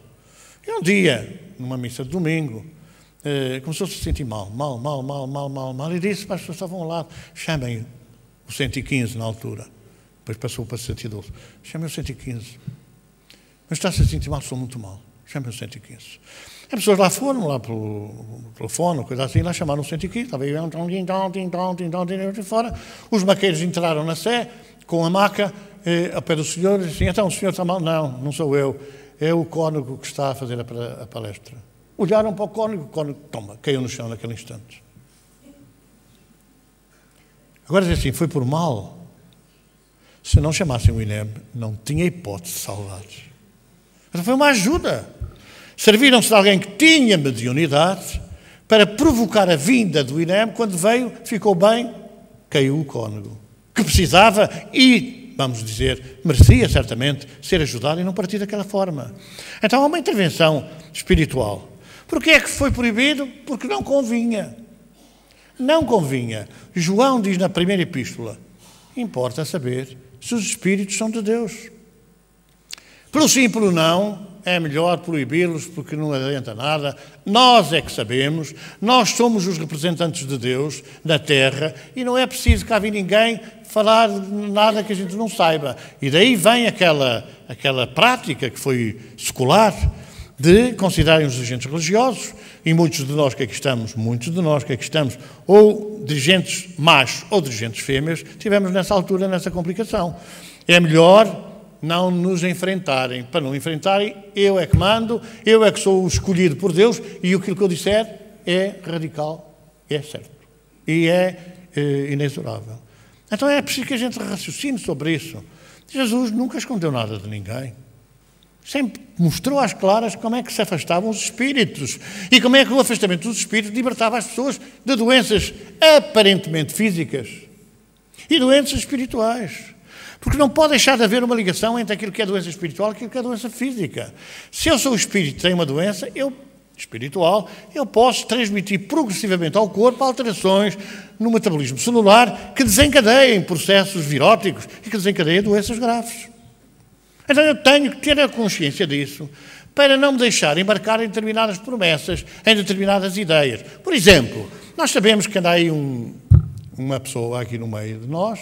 E um dia, numa missa de domingo, começou-se a sentir mal, e disse para as pessoas que estavam ao lado: chamem o 115 na altura. Depois passou para 112. Chamem o 115. Mas está-se a sentir mal, estou muito mal. Chamem o 115. As pessoas lá foram, lá pelo telefone, coisa assim, lá chamaram o 115, estava aí fora. Os maqueiros entraram na Sé, com a maca, ao pé do senhor, e assim: então, o senhor está mal? Não, não sou eu, é o cônego que está a fazer a palestra. Olharam para o cônego, toma, caiu no chão naquele instante. Agora, assim, foi por mal. Se não chamassem o INEM, não tinha hipótese de salvar. Mas foi uma ajuda. Serviram-se de alguém que tinha mediunidade para provocar a vinda do INEM. Quando veio, ficou bem, caiu o cônego, que precisava e, vamos dizer, merecia certamente ser ajudado e não partir daquela forma. Então há uma intervenção espiritual. Porquê é que foi proibido? Porque não convinha. Não convinha. João diz na primeira epístola: importa saber se os espíritos são de Deus. Pelo sim e pelo não, é melhor proibi-los porque não adianta nada. Nós é que sabemos, nós somos os representantes de Deus na terra e não é preciso cá vir ninguém falar nada que a gente não saiba. E daí vem aquela prática que foi secular de considerarem os agentes religiosos, e muitos de nós que aqui estamos, ou dirigentes machos ou dirigentes fêmeas, tivemos nessa altura, nessa complicação. É melhor não nos enfrentarem. Para não enfrentarem, eu é que mando, eu é que sou o escolhido por Deus, e aquilo que eu disser é radical, é certo. E é inexorável. Então é preciso que a gente raciocine sobre isso. Jesus nunca escondeu nada de ninguém. Sempre mostrou às claras como é que se afastavam os espíritos e como é que o afastamento dos espíritos libertava as pessoas de doenças aparentemente físicas e doenças espirituais. Porque não pode deixar de haver uma ligação entre aquilo que é doença espiritual e aquilo que é doença física. Se eu sou o espírito e tenho uma doença espiritual, eu posso transmitir progressivamente ao corpo alterações no metabolismo celular que desencadeiem processos viróticos e que desencadeiem doenças graves. Então eu tenho que ter a consciência disso para não me deixar embarcar em determinadas promessas, em determinadas ideias. Por exemplo, nós sabemos que anda aí uma pessoa aqui no meio de nós,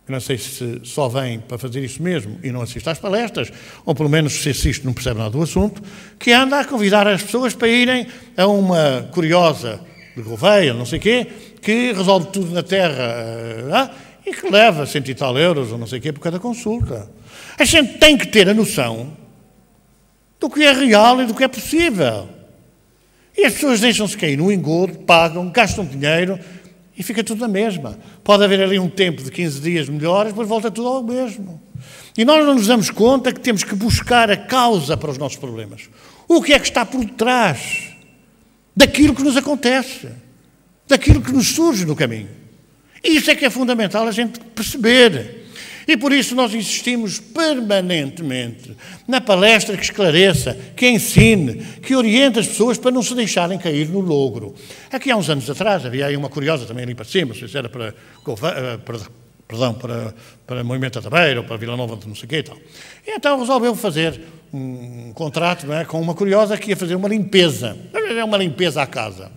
eu não sei se só vem para fazer isso mesmo e não assiste às palestras, ou pelo menos se assiste não percebe nada do assunto, que anda a convidar as pessoas para irem a uma curiosa de Gouveia, não sei o quê, que resolve tudo na terra e que leva 100 e tal euros ou não sei o quê por cada consulta. A gente tem que ter a noção do que é real e do que é possível. E as pessoas deixam-se cair no engodo, pagam, gastam dinheiro e fica tudo na mesma. Pode haver ali um tempo de 15 dias melhores, depois volta tudo ao mesmo. E nós não nos damos conta que temos que buscar a causa para os nossos problemas. O que é que está por trás daquilo que nos acontece, daquilo que nos surge no caminho. E isso é que é fundamental a gente perceber. E por isso nós insistimos permanentemente na palestra que esclareça, que ensine, que oriente as pessoas para não se deixarem cair no logro. Aqui há uns anos atrás havia aí uma curiosa também ali para cima, se era para Moimenta da Beira ou para Vila Nova de não sei o quê e tal. E então resolveu fazer um contrato, não é, com uma curiosa que ia fazer uma limpeza à casa.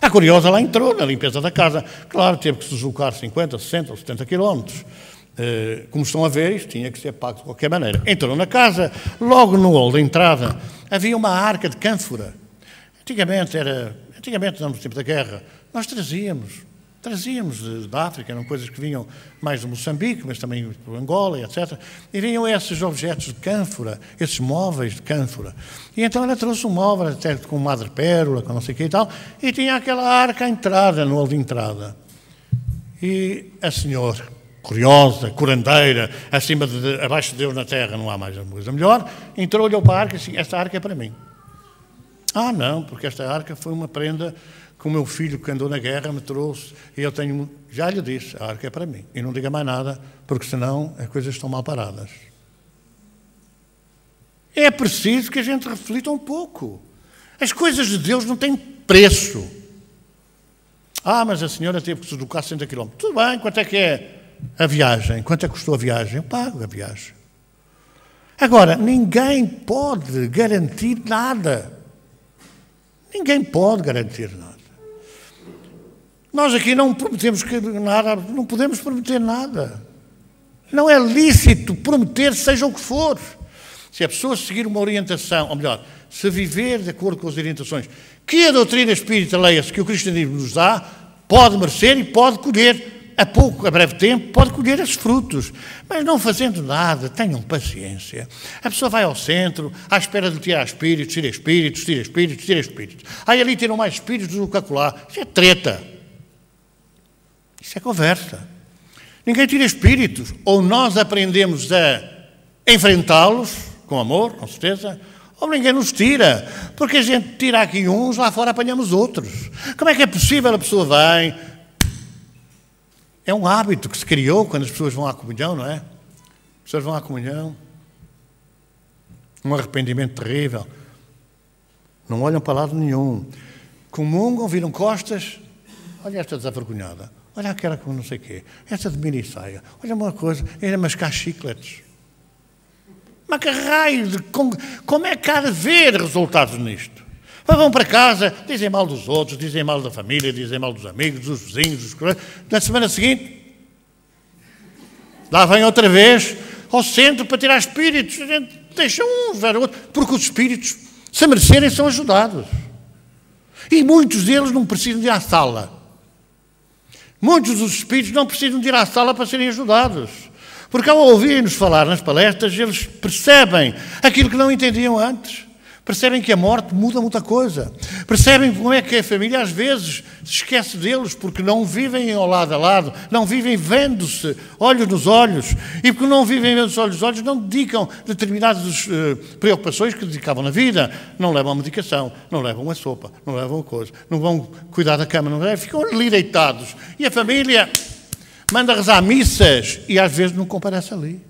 A curiosa lá entrou na limpeza da casa. Claro, teve que se deslocar 50, 60 ou 70 quilómetros. Como estão a ver, isto tinha que ser pago de qualquer maneira. Entrou na casa, logo no hall da entrada, havia uma arca de cânfora. Antigamente, no tempo da guerra, nós trazíamos da África, eram coisas que vinham mais de Moçambique, mas também por Angola, etc. E vinham esses objetos de cânfora, esses móveis de cânfora. E então ela trouxe um móvel, até com madrepérola, com não sei o que e tal, e tinha aquela arca à entrada, no hall de entrada. E a senhora, curiosa, curandeira, abaixo de Deus na terra, não há mais uma coisa melhor, entrou, olhou para a arca e disse, esta arca é para mim. Ah, não, porque esta arca foi uma prenda que o meu filho, que andou na guerra, me trouxe, e eu tenho, já lhe disse, a arca é para mim. E não diga mais nada, porque senão as coisas estão mal paradas. É preciso que a gente reflita um pouco. As coisas de Deus não têm preço. Ah, mas a senhora teve que se deslocar 60 km. Tudo bem, quanto é que é a viagem? Quanto é que custou a viagem? Eu pago a viagem. Agora, ninguém pode garantir nada. Ninguém pode garantir nada. Nós aqui não prometemos nada, não podemos prometer nada. Não é lícito prometer seja o que for. Se a pessoa seguir uma orientação, ou melhor, se viver de acordo com as orientações que a doutrina espírita, leia-se, que o cristianismo nos dá, pode merecer e pode colher, a breve tempo, pode colher esses frutos. Mas não fazendo nada, tenham paciência. A pessoa vai ao centro, à espera de tirar espíritos, tira espíritos, tira espíritos, tira espíritos. Aí ali tiram mais espíritos do que acolá. Isso é treta. Isso é conversa. Ninguém tira espíritos. Ou nós aprendemos a enfrentá-los, com amor, com certeza, ou ninguém nos tira. Porque a gente tira aqui uns, lá fora apanhamos outros. Como é que é possível? A pessoa vem... É um hábito que se criou quando as pessoas vão à comunhão, não é? As pessoas vão à comunhão. Um arrependimento terrível. Não olham para lado nenhum. Comungam, viram costas. Olha esta desavergonhada. Olha aquela com não sei o quê. Esta de mini saia. Olha uma coisa. Era mascar chicletes. Mas que raio de... Como é que há de ver resultados nisto? Vão para casa, dizem mal dos outros, dizem mal da família, dizem mal dos amigos, dos vizinhos, dos colegas. Na semana seguinte, lá vem outra vez ao centro para tirar espíritos. A gente deixa um, ver outro, porque os espíritos, se merecerem, são ajudados. E muitos deles não precisam de ir à sala. Muitos dos espíritos não precisam de ir à sala para serem ajudados. Porque ao ouvirem-nos falar nas palestras, eles percebem aquilo que não entendiam antes. Percebem que a morte muda muita coisa. Percebem como é que a família às vezes se esquece deles porque não vivem ao lado a lado, não vivem vendo-se olhos nos olhos. E porque não vivem vendo-se olhos nos olhos, não dedicam determinadas preocupações que dedicavam na vida. Não levam a medicação, não levam a sopa, não levam a coisa, não vão cuidar da cama, não levam, ficam ali deitados. E a família manda rezar missas e às vezes não comparece ali.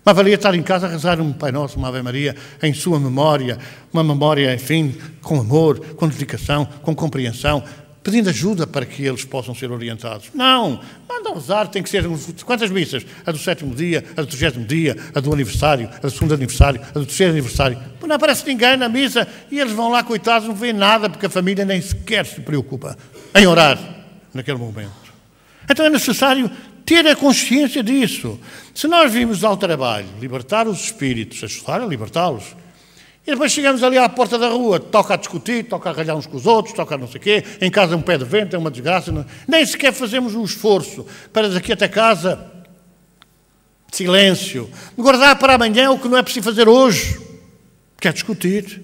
Mas valia estar em casa a rezar um Pai Nosso, uma Ave Maria, em sua memória, uma memória, enfim, com amor, com dedicação, com compreensão, pedindo ajuda para que eles possam ser orientados. Não, mandam rezar, tem que ser quantas missas? A do 7º dia, a do 30º dia, a do aniversário, a do 2º aniversário, a do 3º aniversário. Não aparece ninguém na missa e eles vão lá, coitados, não veem nada, porque a família nem sequer se preocupa em orar naquele momento. Então é necessário ter a consciência disso. Se nós vimos ao trabalho libertar os espíritos, ajudar a libertá-los, e depois chegamos ali à porta da rua, toca a discutir, toca a ralhar uns com os outros, toca a não sei o quê, em casa um pé de vento, é uma desgraça, não... nem sequer fazemos um esforço para daqui até casa, silêncio, guardar para amanhã o que não é preciso fazer hoje, que é discutir.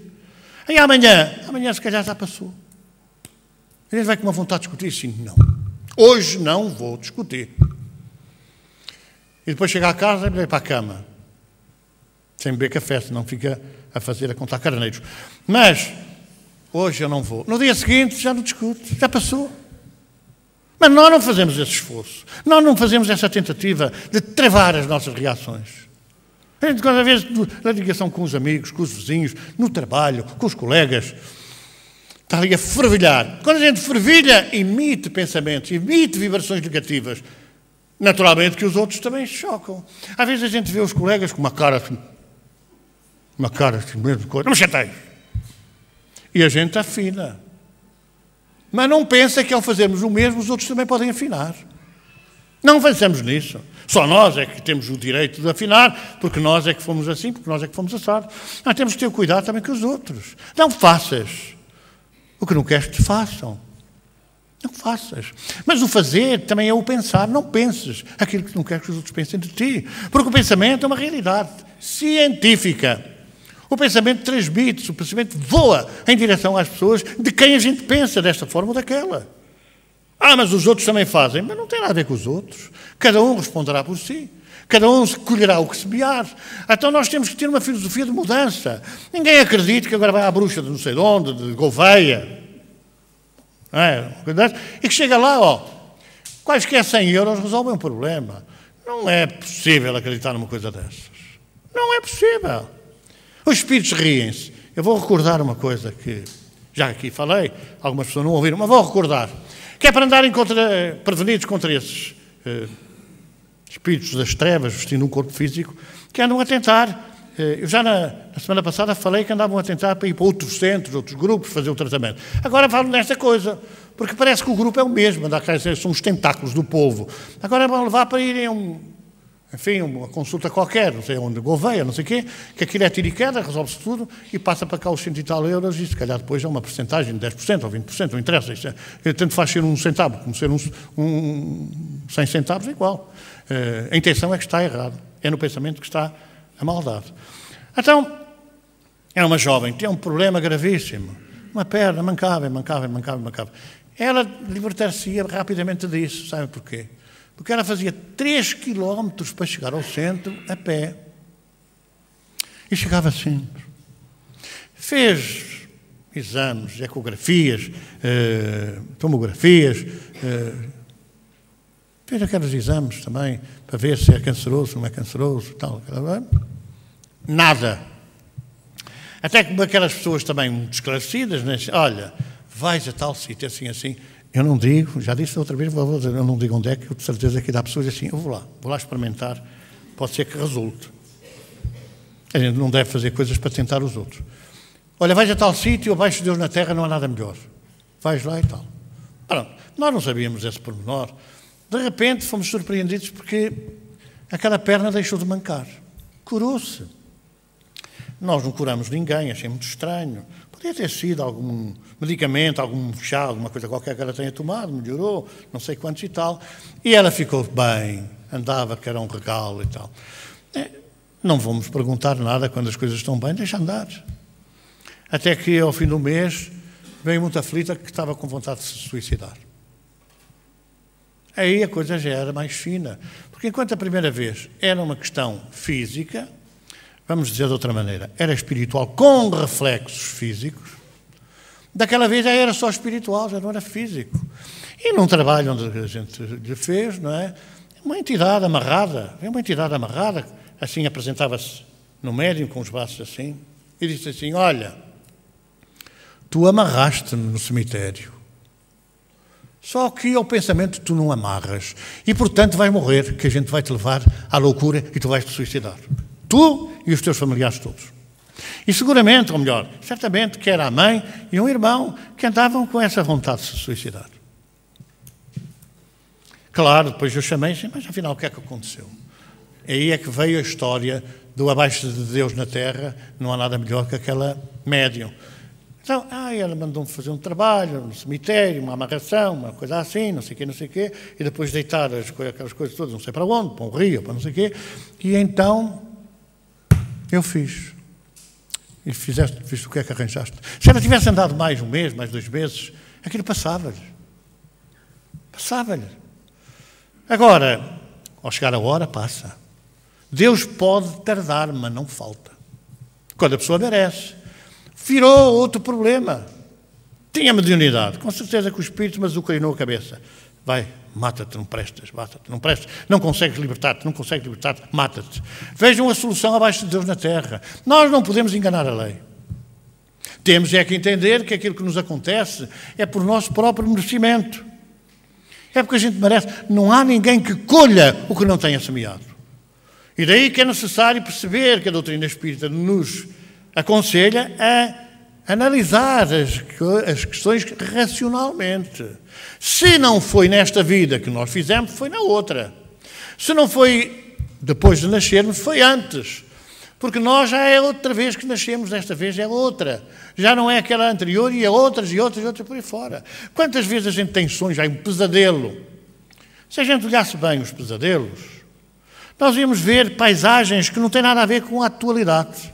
E amanhã se calhar já passou. A gente vai com uma vontade de discutir, sim, não. Hoje não vou discutir. E depois chega à casa e vai para a cama. Sem beber café, senão fica a contar carneiros. Mas, hoje eu não vou. No dia seguinte já não discuto, já passou. Mas nós não fazemos esse esforço. Nós não fazemos essa tentativa de travar as nossas reações. A gente, cada vez, na ligação com os amigos, com os vizinhos, no trabalho, com os colegas, está ali a fervilhar. Quando a gente fervilha, emite pensamentos, emite vibrações negativas. Naturalmente que os outros também se chocam. Às vezes a gente vê os colegas com uma cara assim, mesmo coisa, não me chateio. E a gente afina. Mas não pensa que ao fazermos o mesmo, os outros também podem afinar. Não pensamos nisso. Só nós é que temos o direito de afinar, porque nós é que fomos assim, porque nós é que fomos assados. Nós temos que ter cuidado também com os outros. Não faças o que não queres que te façam. Não faças. Mas o fazer também é o pensar. Não penses aquilo que não queres que os outros pensem de ti. Porque o pensamento é uma realidade científica. O pensamento transmite-se, o pensamento voa em direção às pessoas de quem a gente pensa desta forma ou daquela. Mas os outros também fazem. Mas não tem nada a ver com os outros. Cada um responderá por si. Cada um colherá o que semear. Então nós temos que ter uma filosofia de mudança. Ninguém acredita que agora vai à bruxa de não sei de onde, de Gouveia. E que chega lá, quaisquer 100 euros resolvem um problema. Não é possível acreditar numa coisa dessas. Não é possível. Os espíritos riem-se. Eu vou recordar uma coisa que já aqui falei, algumas pessoas não ouviram, mas vou recordar. Que é para andarem prevenidos contra esses espíritos das trevas, vestindo um corpo físico, que andam a tentar. Eu já na semana passada falei que andavam a tentar para ir para outros centros, outros grupos, fazer o tratamento. Agora falo nesta coisa, porque parece que o grupo é o mesmo, são os tentáculos do povo. Agora vão levar para irem a uma consulta qualquer, não sei onde, Gouveia, não sei o quê, que aquilo é tiro e queda, resolve-se tudo e passa para cá os 100 e tal euros e se calhar depois é uma porcentagem de 10% ou 20%, não interessa. Tanto faz ser um centavo como ser 100 centavos, é igual. A intenção é que está errado. É no pensamento que está a maldade. Então, era uma jovem, tinha um problema gravíssimo. Uma perna, mancava. Ela libertar-se-ia rapidamente disso. Sabe porquê? Porque ela fazia 3 quilómetros para chegar ao centro a pé. E chegava sempre. Fez exames, ecografias, tomografias, fez aqueles exames também para ver se é canceroso, se não é canceroso, tal. Nada. Até que aquelas pessoas também muito esclarecidas, né? Olha, vais a tal sítio, assim. Eu não digo, já disse outra vez, eu não digo onde é, que eu tenho certeza que dá pessoas assim, eu vou lá experimentar, pode ser que resulte. A gente não deve fazer coisas para tentar os outros. Olha, vais a tal sítio, abaixo de Deus na terra não há nada melhor. Vais lá e tal. Pronto, nós não sabíamos esse pormenor. De repente fomos surpreendidos porque aquela perna deixou de mancar. Curou-se. Nós não curamos ninguém, achei muito estranho. Podia ter sido algum medicamento, algum chá, alguma coisa qualquer que ela tenha tomado, melhorou, não sei quantos e tal. E ela ficou bem, andava, que era um regalo e tal. Não vamos perguntar nada quando as coisas estão bem, deixa andar. Até que, ao fim do mês, veio muito aflita que estava com vontade de se suicidar. Aí a coisa já era mais fina. Porque enquanto a primeira vez era uma questão física, vamos dizer de outra maneira, era espiritual com reflexos físicos, daquela vez já era só espiritual, já não era físico. E num trabalho onde a gente lhe fez, não é? Uma entidade amarrada, assim apresentava-se no médium com os braços assim, e disse assim, olha, tu amarraste-me no cemitério, só que ao pensamento tu não amarras, e portanto vais morrer, que a gente vai te levar à loucura e tu vais te suicidar. Tu e os teus familiares todos. E seguramente, ou melhor, certamente que era a mãe e um irmão que andavam com essa vontade de se suicidar. Claro, depois eu chamei e disse, mas afinal o que é que aconteceu? Aí é que veio a história do abaixo de Deus na terra, não há nada melhor que aquela médium. Então, ela mandou-me fazer um trabalho no cemitério, uma amarração, uma coisa assim, não sei o quê, e depois deitar aquelas coisas todas, não sei para onde, para um rio, para não sei o quê, e então eu fiz. E fiz o que é que arranjaste. Se ela tivesse andado mais um mês, mais 2 meses, aquilo passava-lhe. Passava-lhe. Agora, ao chegar a hora, passa. Deus pode tardar, mas não falta. Quando a pessoa merece. Virou outro problema. Tinha mediunidade. Com certeza que o espírito mazucarinou a cabeça. Vai, mata-te, não prestas, não consegues libertar-te, mata-te. Vejam a solução abaixo de Deus na terra. Nós não podemos enganar a lei. Temos é que entender que aquilo que nos acontece é por nosso próprio merecimento. É porque a gente merece. Não há ninguém que colha o que não tenha semeado. E daí que é necessário perceber que a doutrina espírita nos aconselha a analisar as questões racionalmente. Se não foi nesta vida que nós fizemos, foi na outra. Se não foi depois de nascermos, foi antes. Porque nós já é outra vez que nascemos, desta vez é outra. Já não é aquela anterior e é outras por aí fora. Quantas vezes a gente tem sonhos, já é um pesadelo. Se a gente olhasse bem os pesadelos, nós íamos ver paisagens que não têm nada a ver com a atualidade.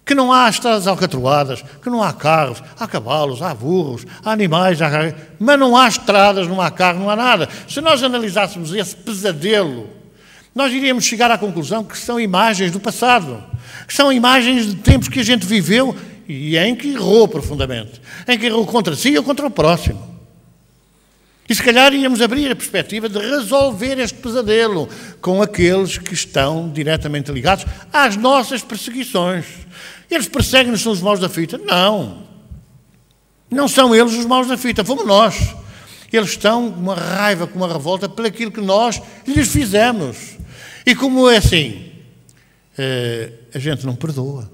Que não há estradas alcatroadas, que não há carros, há cavalos, há burros, há animais, mas não há estradas, não há carro, não há nada. Se nós analisássemos esse pesadelo, nós iríamos chegar à conclusão que são imagens do passado, que são imagens de tempos que a gente viveu e em que errou profundamente, em que errou contra si ou contra o próximo. E se calhar íamos abrir a perspectiva de resolver este pesadelo com aqueles que estão diretamente ligados às nossas perseguições. Eles perseguem-nos, são os maus da fita? Não. Não são eles os maus da fita, fomos nós. Eles estão com uma raiva, com uma revolta por aquilo que nós lhes fizemos. E como é assim, a gente não perdoa.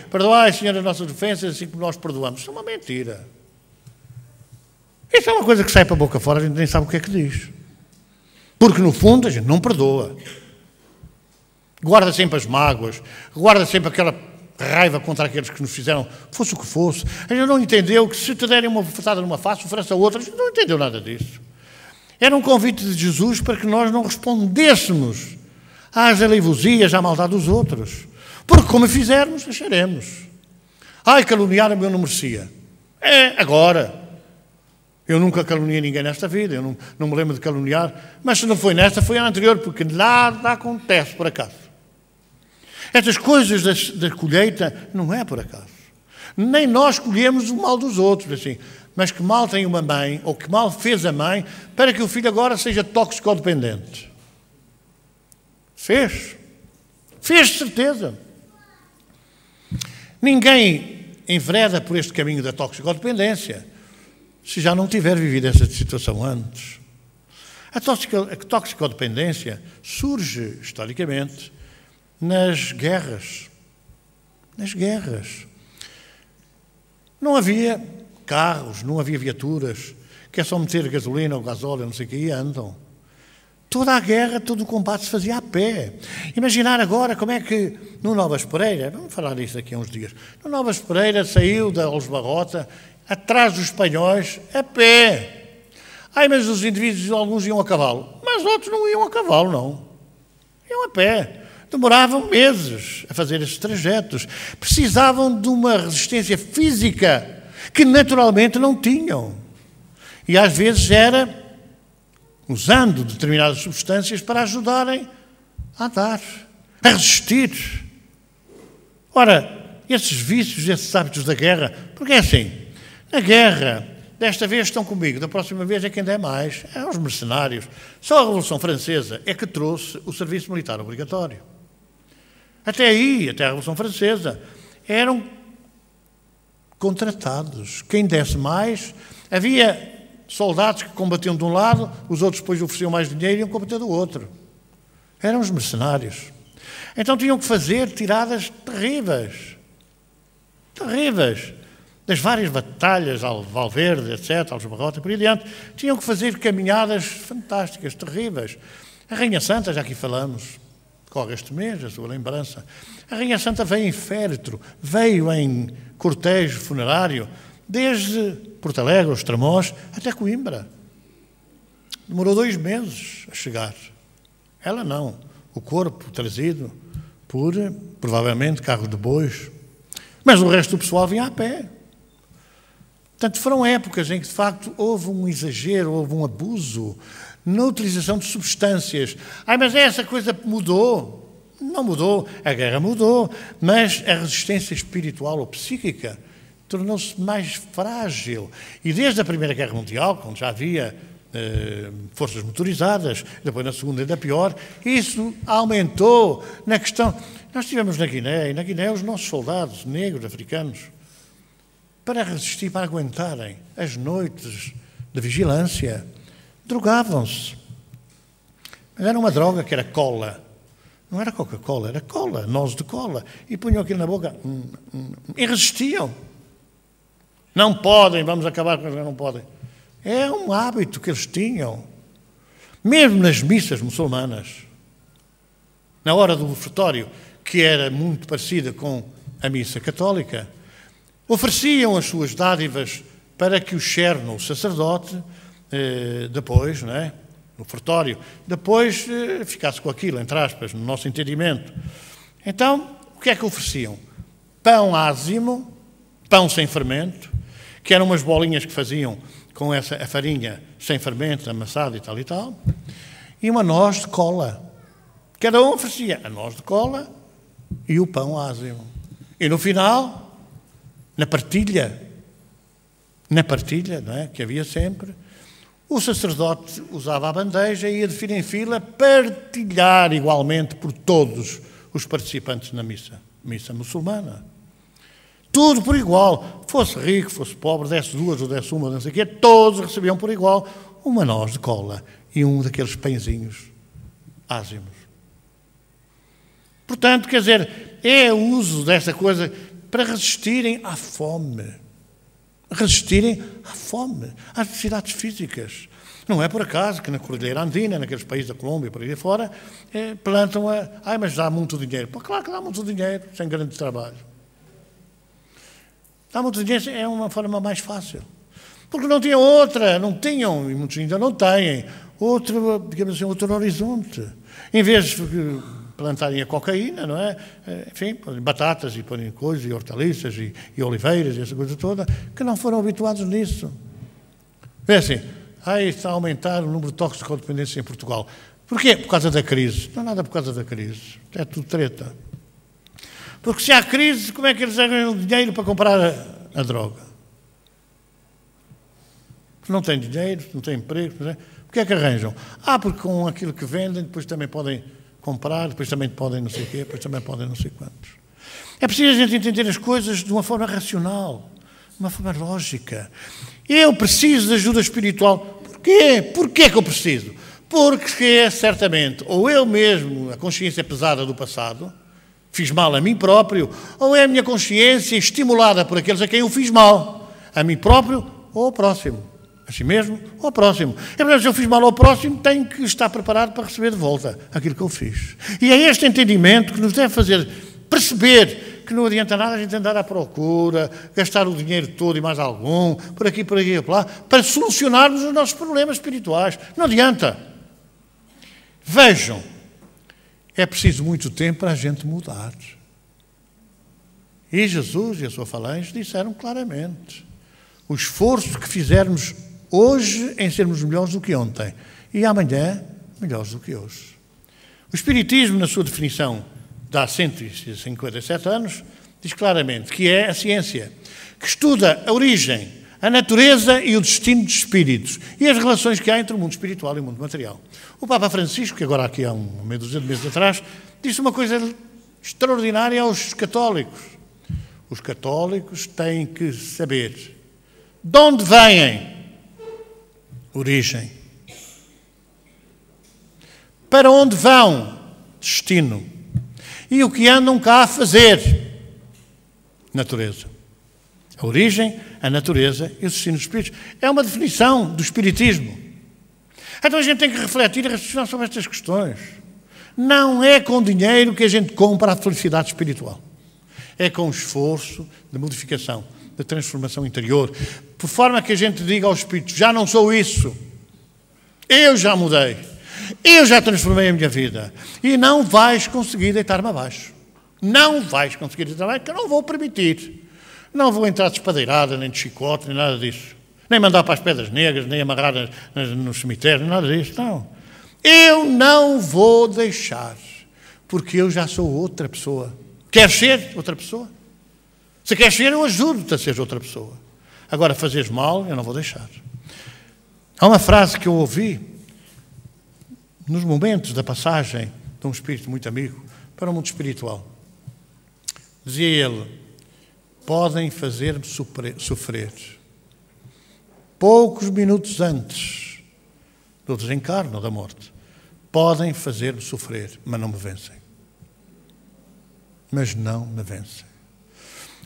Perdoai, Senhor, as nossas ofensas, assim como nós perdoamos. Isso é uma mentira. Isso é uma coisa que sai para a boca fora, a gente nem sabe o que é que diz. Porque, no fundo, a gente não perdoa. Guarda sempre as mágoas, guarda sempre aquela raiva contra aqueles que nos fizeram, fosse o que fosse. A gente não entendeu que se te derem uma bofetada numa face, oferece a outra. A gente não entendeu nada disso. Era um convite de Jesus para que nós não respondêssemos às aleivosias, à maldade dos outros. Porque, como fizermos, acharemos. Caluniar-me eu não merecia. Agora. Eu nunca caluniei ninguém nesta vida, eu não me lembro de caluniar, mas se não foi nesta, foi a anterior, porque nada acontece por acaso. Estas coisas da colheita não é por acaso. Nem nós colhemos o mal dos outros, assim. Mas que mal tem uma mãe, ou que mal fez a mãe, para que o filho agora seja toxicodependente. Fez de certeza. Ninguém envereda por este caminho da toxicodependência se já não tiver vivido essa situação antes. A toxicodependência surge, historicamente, nas guerras. Nas guerras. Não havia carros, não havia viaturas, que é só meter gasolina ou gasóleo, não sei o que, e andam. Toda a guerra, todo o combate se fazia a pé. Imaginar agora como é que no Novas Pereira, vamos falar disso daqui a uns dias, no Novas Pereira saiu da Algebarrota, atrás dos espanhóis, a pé. Ai, mas os indivíduos, alguns iam a cavalo, mas outros não iam a cavalo, não. Iam a pé. Demoravam meses a fazer esses trajetos. Precisavam de uma resistência física que naturalmente não tinham. E às vezes era usando determinadas substâncias para ajudarem a andar, a resistir. Ora, esses vícios, esses hábitos da guerra, porque é assim, na guerra, desta vez estão comigo, da próxima vez é quem der mais, é os mercenários. Só a Revolução Francesa é que trouxe o serviço militar obrigatório. Até aí, até a Revolução Francesa, eram contratados. Quem desse mais, havia soldados que combatiam de um lado, os outros depois ofereciam mais dinheiro e iam combater do outro. Eram os mercenários. Então tinham que fazer tiradas terríveis. Terríveis. Das várias batalhas, Valverde, etc., Algebarrota e por aí adiante, tinham que fazer caminhadas fantásticas, terríveis. A Rainha Santa, já aqui falamos, corre este mês, a sua lembrança. A Rainha Santa veio em féretro, veio em cortejo funerário, desde Porto Alegre, os Tramós, até Coimbra. Demorou 2 meses a chegar. Ela não. O corpo trazido por, provavelmente, carros de bois. Mas o resto do pessoal vinha a pé. Portanto, foram épocas em que, de facto, houve um exagero, houve um abuso na utilização de substâncias. Ai, mas essa coisa mudou. Não mudou. A guerra mudou, mas a resistência espiritual ou psíquica tornou-se mais frágil. E desde a Primeira Guerra Mundial, quando já havia forças motorizadas, depois na Segunda ainda pior, isso aumentou na questão... Nós estivemos na Guiné, e na Guiné os nossos soldados negros, africanos, para resistir, para aguentarem as noites de vigilância, drogavam-se. Mas era uma droga que era cola. Não era Coca-Cola, era cola, noz de cola. E punham aquilo na boca e resistiam. Não podem, vamos acabar com isso, não podem. É um hábito que eles tinham. Mesmo nas missas muçulmanas, na hora do ofertório, que era muito parecida com a missa católica, ofereciam as suas dádivas para que o cherno, o sacerdote, depois, não é? No ofertório, depois ficasse com aquilo, entre aspas, no nosso entendimento. Então, o que é que ofereciam? Pão ázimo, pão sem fermento, que eram umas bolinhas que faziam com a farinha sem fermento, amassada e tal, e uma noz de cola. Cada um oferecia a noz de cola e o pão ázimo. E no final, na partilha, não é? Que havia sempre, o sacerdote usava a bandeja e ia de fila em fila partilhar igualmente por todos os participantes na missa muçulmana. Tudo por igual. Fosse rico, fosse pobre, desse 2 ou desse 1, não sei o quê, todos recebiam por igual uma noz de cola e um daqueles pãezinhos ázimos. Portanto, quer dizer, é o uso desta coisa para resistirem à fome. Resistirem à fome, às necessidades físicas. Não é por acaso que na Cordilheira Andina, naqueles países da Colômbia, por aí fora, plantam mas dá muito dinheiro. Pô, claro que dá muito dinheiro, sem grande trabalho. Dá muito dinheiro, é uma forma mais fácil. Porque não tinham outra, não tinham, e muitos ainda não têm, outro, digamos assim, outro horizonte. Em vez de plantarem a cocaína, não é? Enfim, põem batatas e põem coisas, e hortaliças, e oliveiras, e essa coisa toda, que não foram habituados nisso. Vê assim, está a aumentar o número de toxicodependência em Portugal. Porquê? Por causa da crise. Não é nada por causa da crise. É tudo treta. Porque se há crise, como é que eles arranjam dinheiro para comprar a droga? Porque não têm dinheiro, não têm emprego. O que é que arranjam? Porque com aquilo que vendem, depois também podem comprar, depois também podem não sei o quê, depois também podem não sei quantos. É preciso a gente entender as coisas de uma forma racional, de uma forma lógica. Eu preciso de ajuda espiritual. Porquê? Porquê que eu preciso? Porque é certamente, ou eu mesmo, a consciência pesada do passado, Fiz mal a mim próprio, ou é a minha consciência estimulada por aqueles a quem eu fiz mal? A mim próprio ou ao próximo? A si mesmo ou ao próximo? É verdade, se eu fiz mal ao próximo, tenho que estar preparado para receber de volta aquilo que eu fiz. E é este entendimento que nos deve fazer perceber que não adianta nada a gente andar à procura, gastar o dinheiro todo e mais algum, por aqui, por lá, para solucionarmos os nossos problemas espirituais. Não adianta. Vejam, é preciso muito tempo para a gente mudar. E Jesus e a sua falange disseram claramente: o esforço que fizermos hoje em sermos melhores do que ontem e amanhã melhores do que hoje. O Espiritismo, na sua definição de há 157 anos, diz claramente que é a ciência que estuda a origem, a natureza e o destino dos espíritos e as relações que há entre o mundo espiritual e o mundo material. O Papa Francisco, que agora aqui há meia dúzia de meses atrás, disse uma coisa extraordinária aos católicos. Os católicos têm que saber de onde vêm, origem, para onde vão, destino, e o que andam cá a fazer, natureza. A origem, a natureza e o destino dos espíritos. É uma definição do espiritismo. Então a gente tem que refletir e raciocinar sobre estas questões. Não é com dinheiro que a gente compra a felicidade espiritual. É com esforço de modificação, de transformação interior, por forma que a gente diga ao espírito: já não sou isso, eu já mudei, eu já transformei a minha vida e não vais conseguir deitar-me abaixo. Não vais conseguir deitar-me abaixo, que eu não vou permitir. Não vou entrar de espadeirada, nem de chicote, nem nada disso. Nem mandar para as pedras negras, nem amarrar no cemitério, nem nada disso, não. Eu não vou deixar, porque eu já sou outra pessoa. Queres ser outra pessoa? Se queres ser, eu ajudo-te a ser outra pessoa. Agora, fazeres mal, eu não vou deixar. Há uma frase que eu ouvi nos momentos da passagem de um espírito muito amigo para o mundo espiritual. Dizia ele: podem fazer-me sofrer. Poucos minutos antes do desencarno ou da morte, podem fazer-me sofrer, mas não me vencem. Mas não me vencem.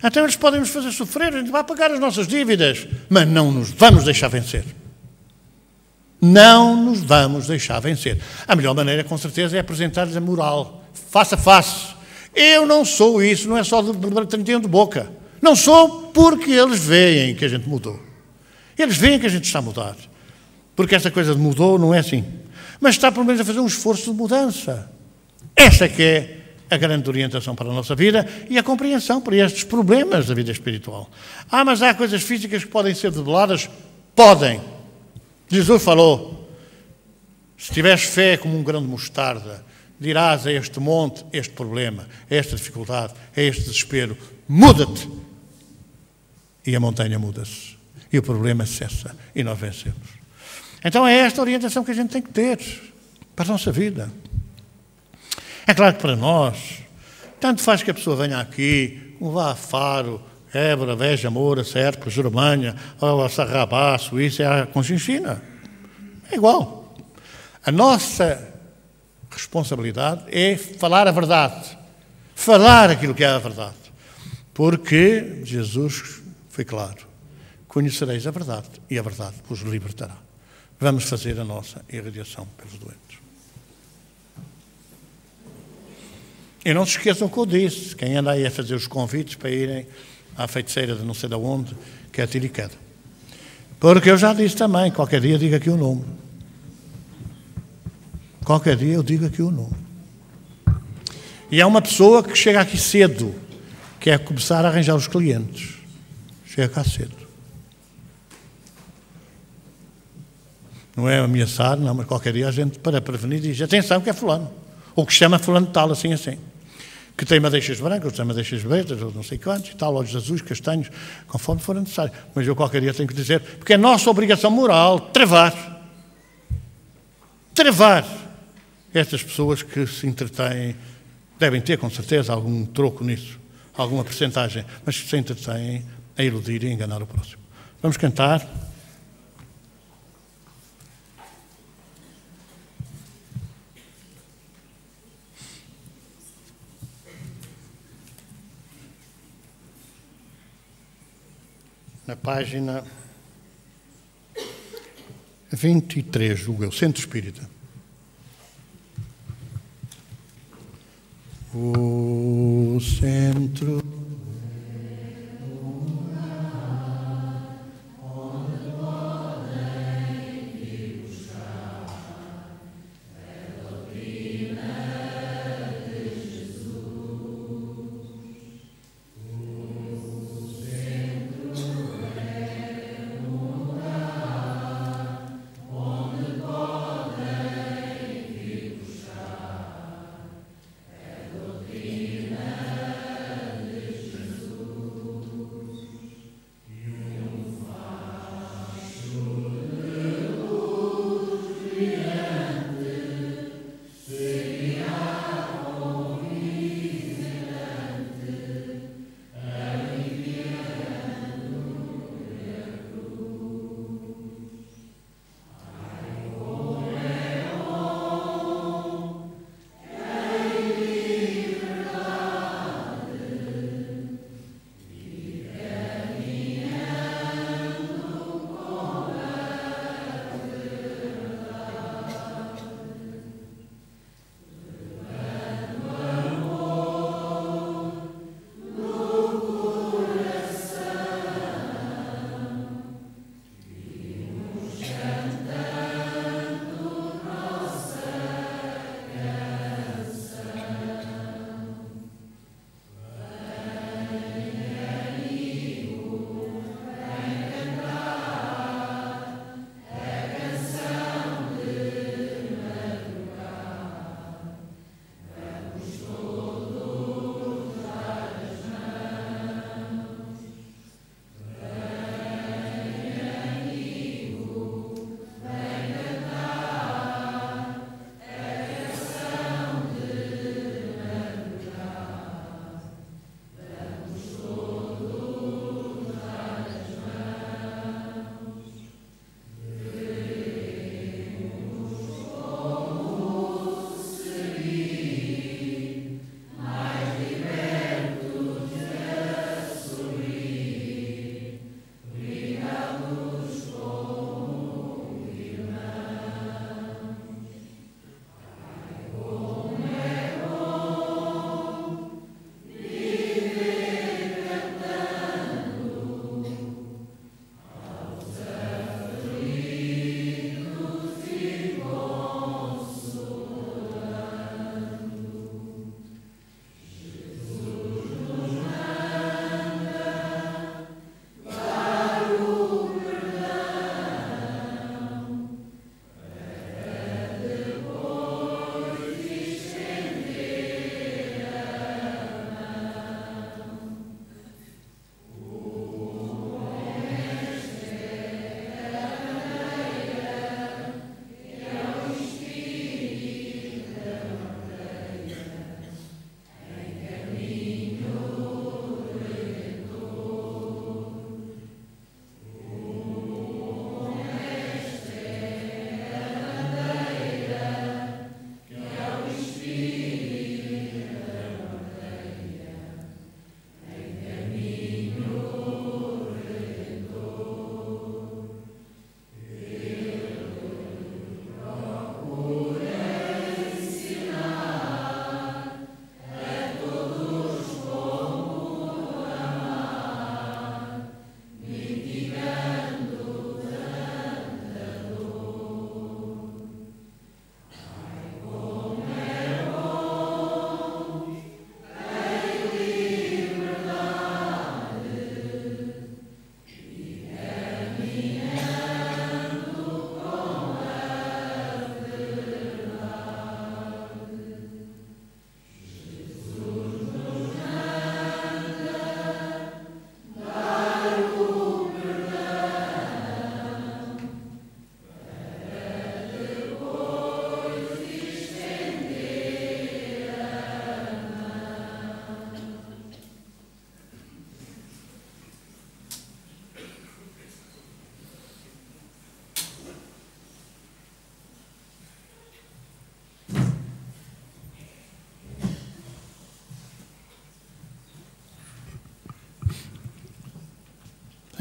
Então eles podem nos fazer sofrer, a gente vai pagar as nossas dívidas, mas não nos vamos deixar vencer. Não nos vamos deixar vencer. A melhor maneira, com certeza, é apresentar-lhes a moral, face a face. Eu não sou isso, não é só de 31 de boca. Não sou, porque eles veem que a gente mudou. Eles veem que a gente está a mudar. Porque esta coisa de mudou não é assim. Mas está, pelo menos, a fazer um esforço de mudança. Esta que é a grande orientação para a nossa vida e a compreensão para estes problemas da vida espiritual. Mas há coisas físicas que podem ser debeladas? Podem. Jesus falou: se tiveres fé como um grão de mostarda, dirás a este monte, este problema, a esta dificuldade, a este desespero: muda-te. E a montanha muda-se. E o problema cessa. E nós vencemos. Então é esta orientação que a gente tem que ter para a nossa vida. É claro que para nós, tanto faz que a pessoa venha aqui, como vá a Faro, Évora, Veja, Moura, Serpa, Germânia, ou a Sarrabá, a Suíça, a Conchinchina. É igual. A nossa responsabilidade é falar a verdade. Falar aquilo que é a verdade. Porque Jesus foi claro: conhecereis a verdade e a verdade vos libertará. Vamos fazer a nossa irradiação pelos doentes. E não se esqueçam o que eu disse: quem anda aí a fazer os convites para irem à feiticeira de não sei de onde, que é tiro e queda. Porque eu já disse também: qualquer dia digo aqui o nome. Qualquer dia eu digo aqui o nome. E há uma pessoa que chega aqui cedo, que é começar a arranjar os clientes. Chega cá cedo. Não é ameaçar, não, mas qualquer dia a gente, para prevenir, diz: atenção que é fulano. Ou que chama fulano de tal, assim, assim. Que tem madeixas brancas, ou tem madeixas pretas, ou não sei quantos, e tal, olhos azuis, castanhos, conforme for necessário. Mas eu qualquer dia tenho que dizer, porque é nossa obrigação moral, travar estas pessoas que se entretêm, devem ter com certeza algum troco nisso, alguma percentagem, mas que se entretêm a iludir e enganar o próximo. Vamos cantar. na página 23, julgo eu, Centro Espírita. O centro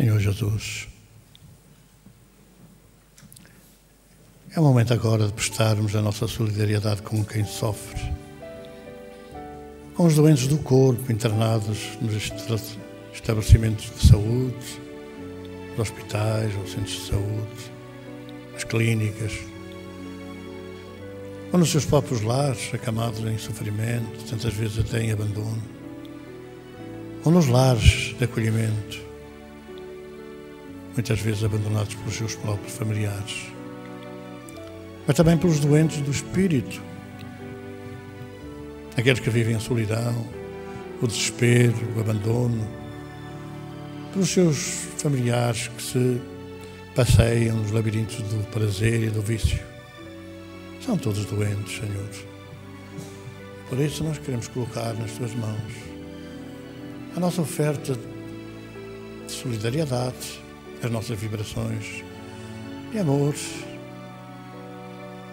Senhor Jesus, é o momento agora de prestarmos a nossa solidariedade com quem sofre, com os doentes do corpo internados nos estabelecimentos de saúde, nos hospitais ou centros de saúde, nas clínicas, ou nos seus próprios lares, acamados em sofrimento, tantas vezes até em abandono, ou nos lares de acolhimento, muitas vezes abandonados pelos seus próprios familiares, mas também pelos doentes do espírito, aqueles que vivem a solidão, o desespero, o abandono, pelos seus familiares que se passeiam nos labirintos do prazer e do vício. São todos doentes, Senhor. Por isso nós queremos colocar nas tuas mãos a nossa oferta de solidariedade, as nossas vibrações de amor,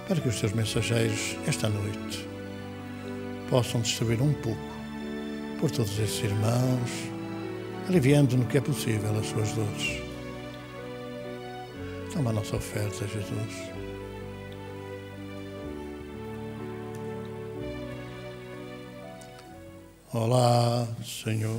para que os teus mensageiros, esta noite, possam distribuir um pouco por todos esses irmãos, aliviando no que é possível as suas dores. Toma a nossa oferta, Jesus. Olá, Senhor.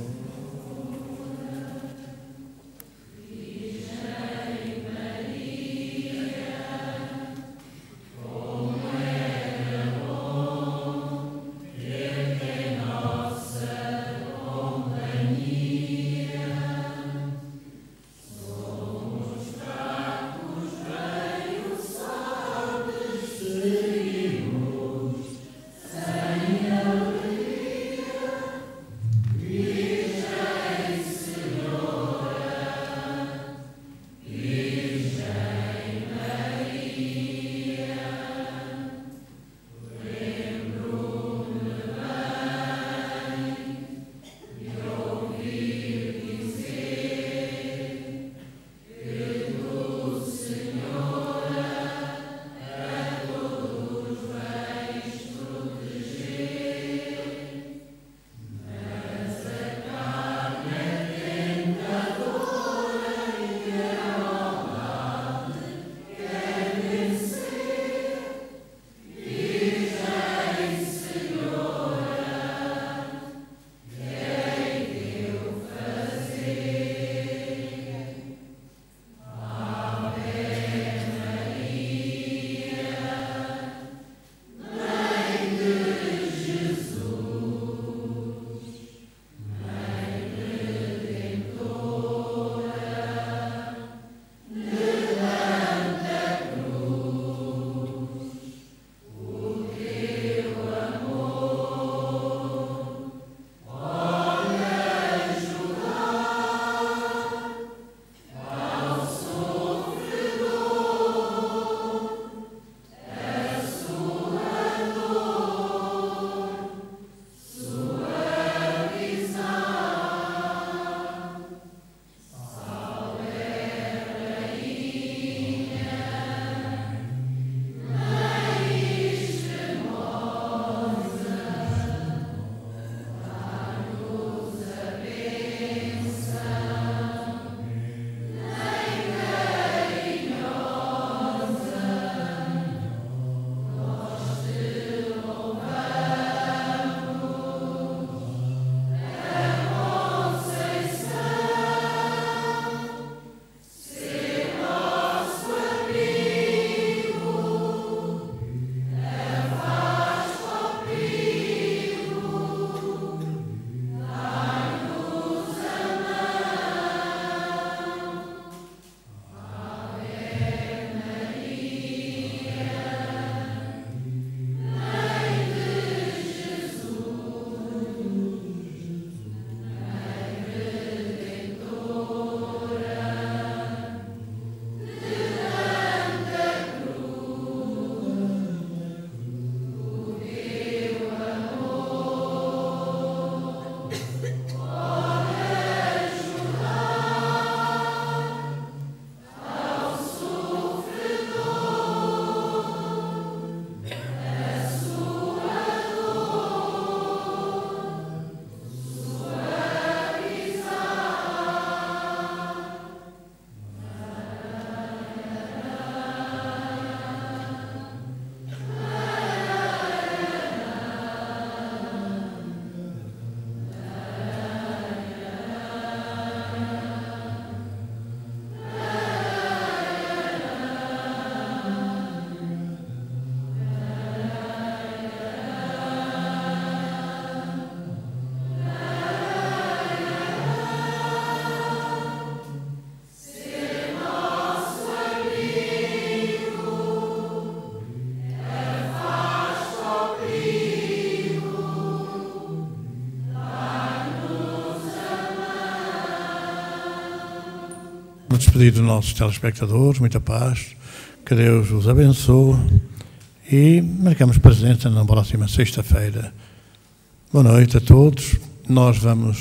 Nos despedir dos nossos telespectadores, muita paz, que Deus os abençoe e marcamos presença na próxima sexta-feira. Boa noite a todos. Nós vamos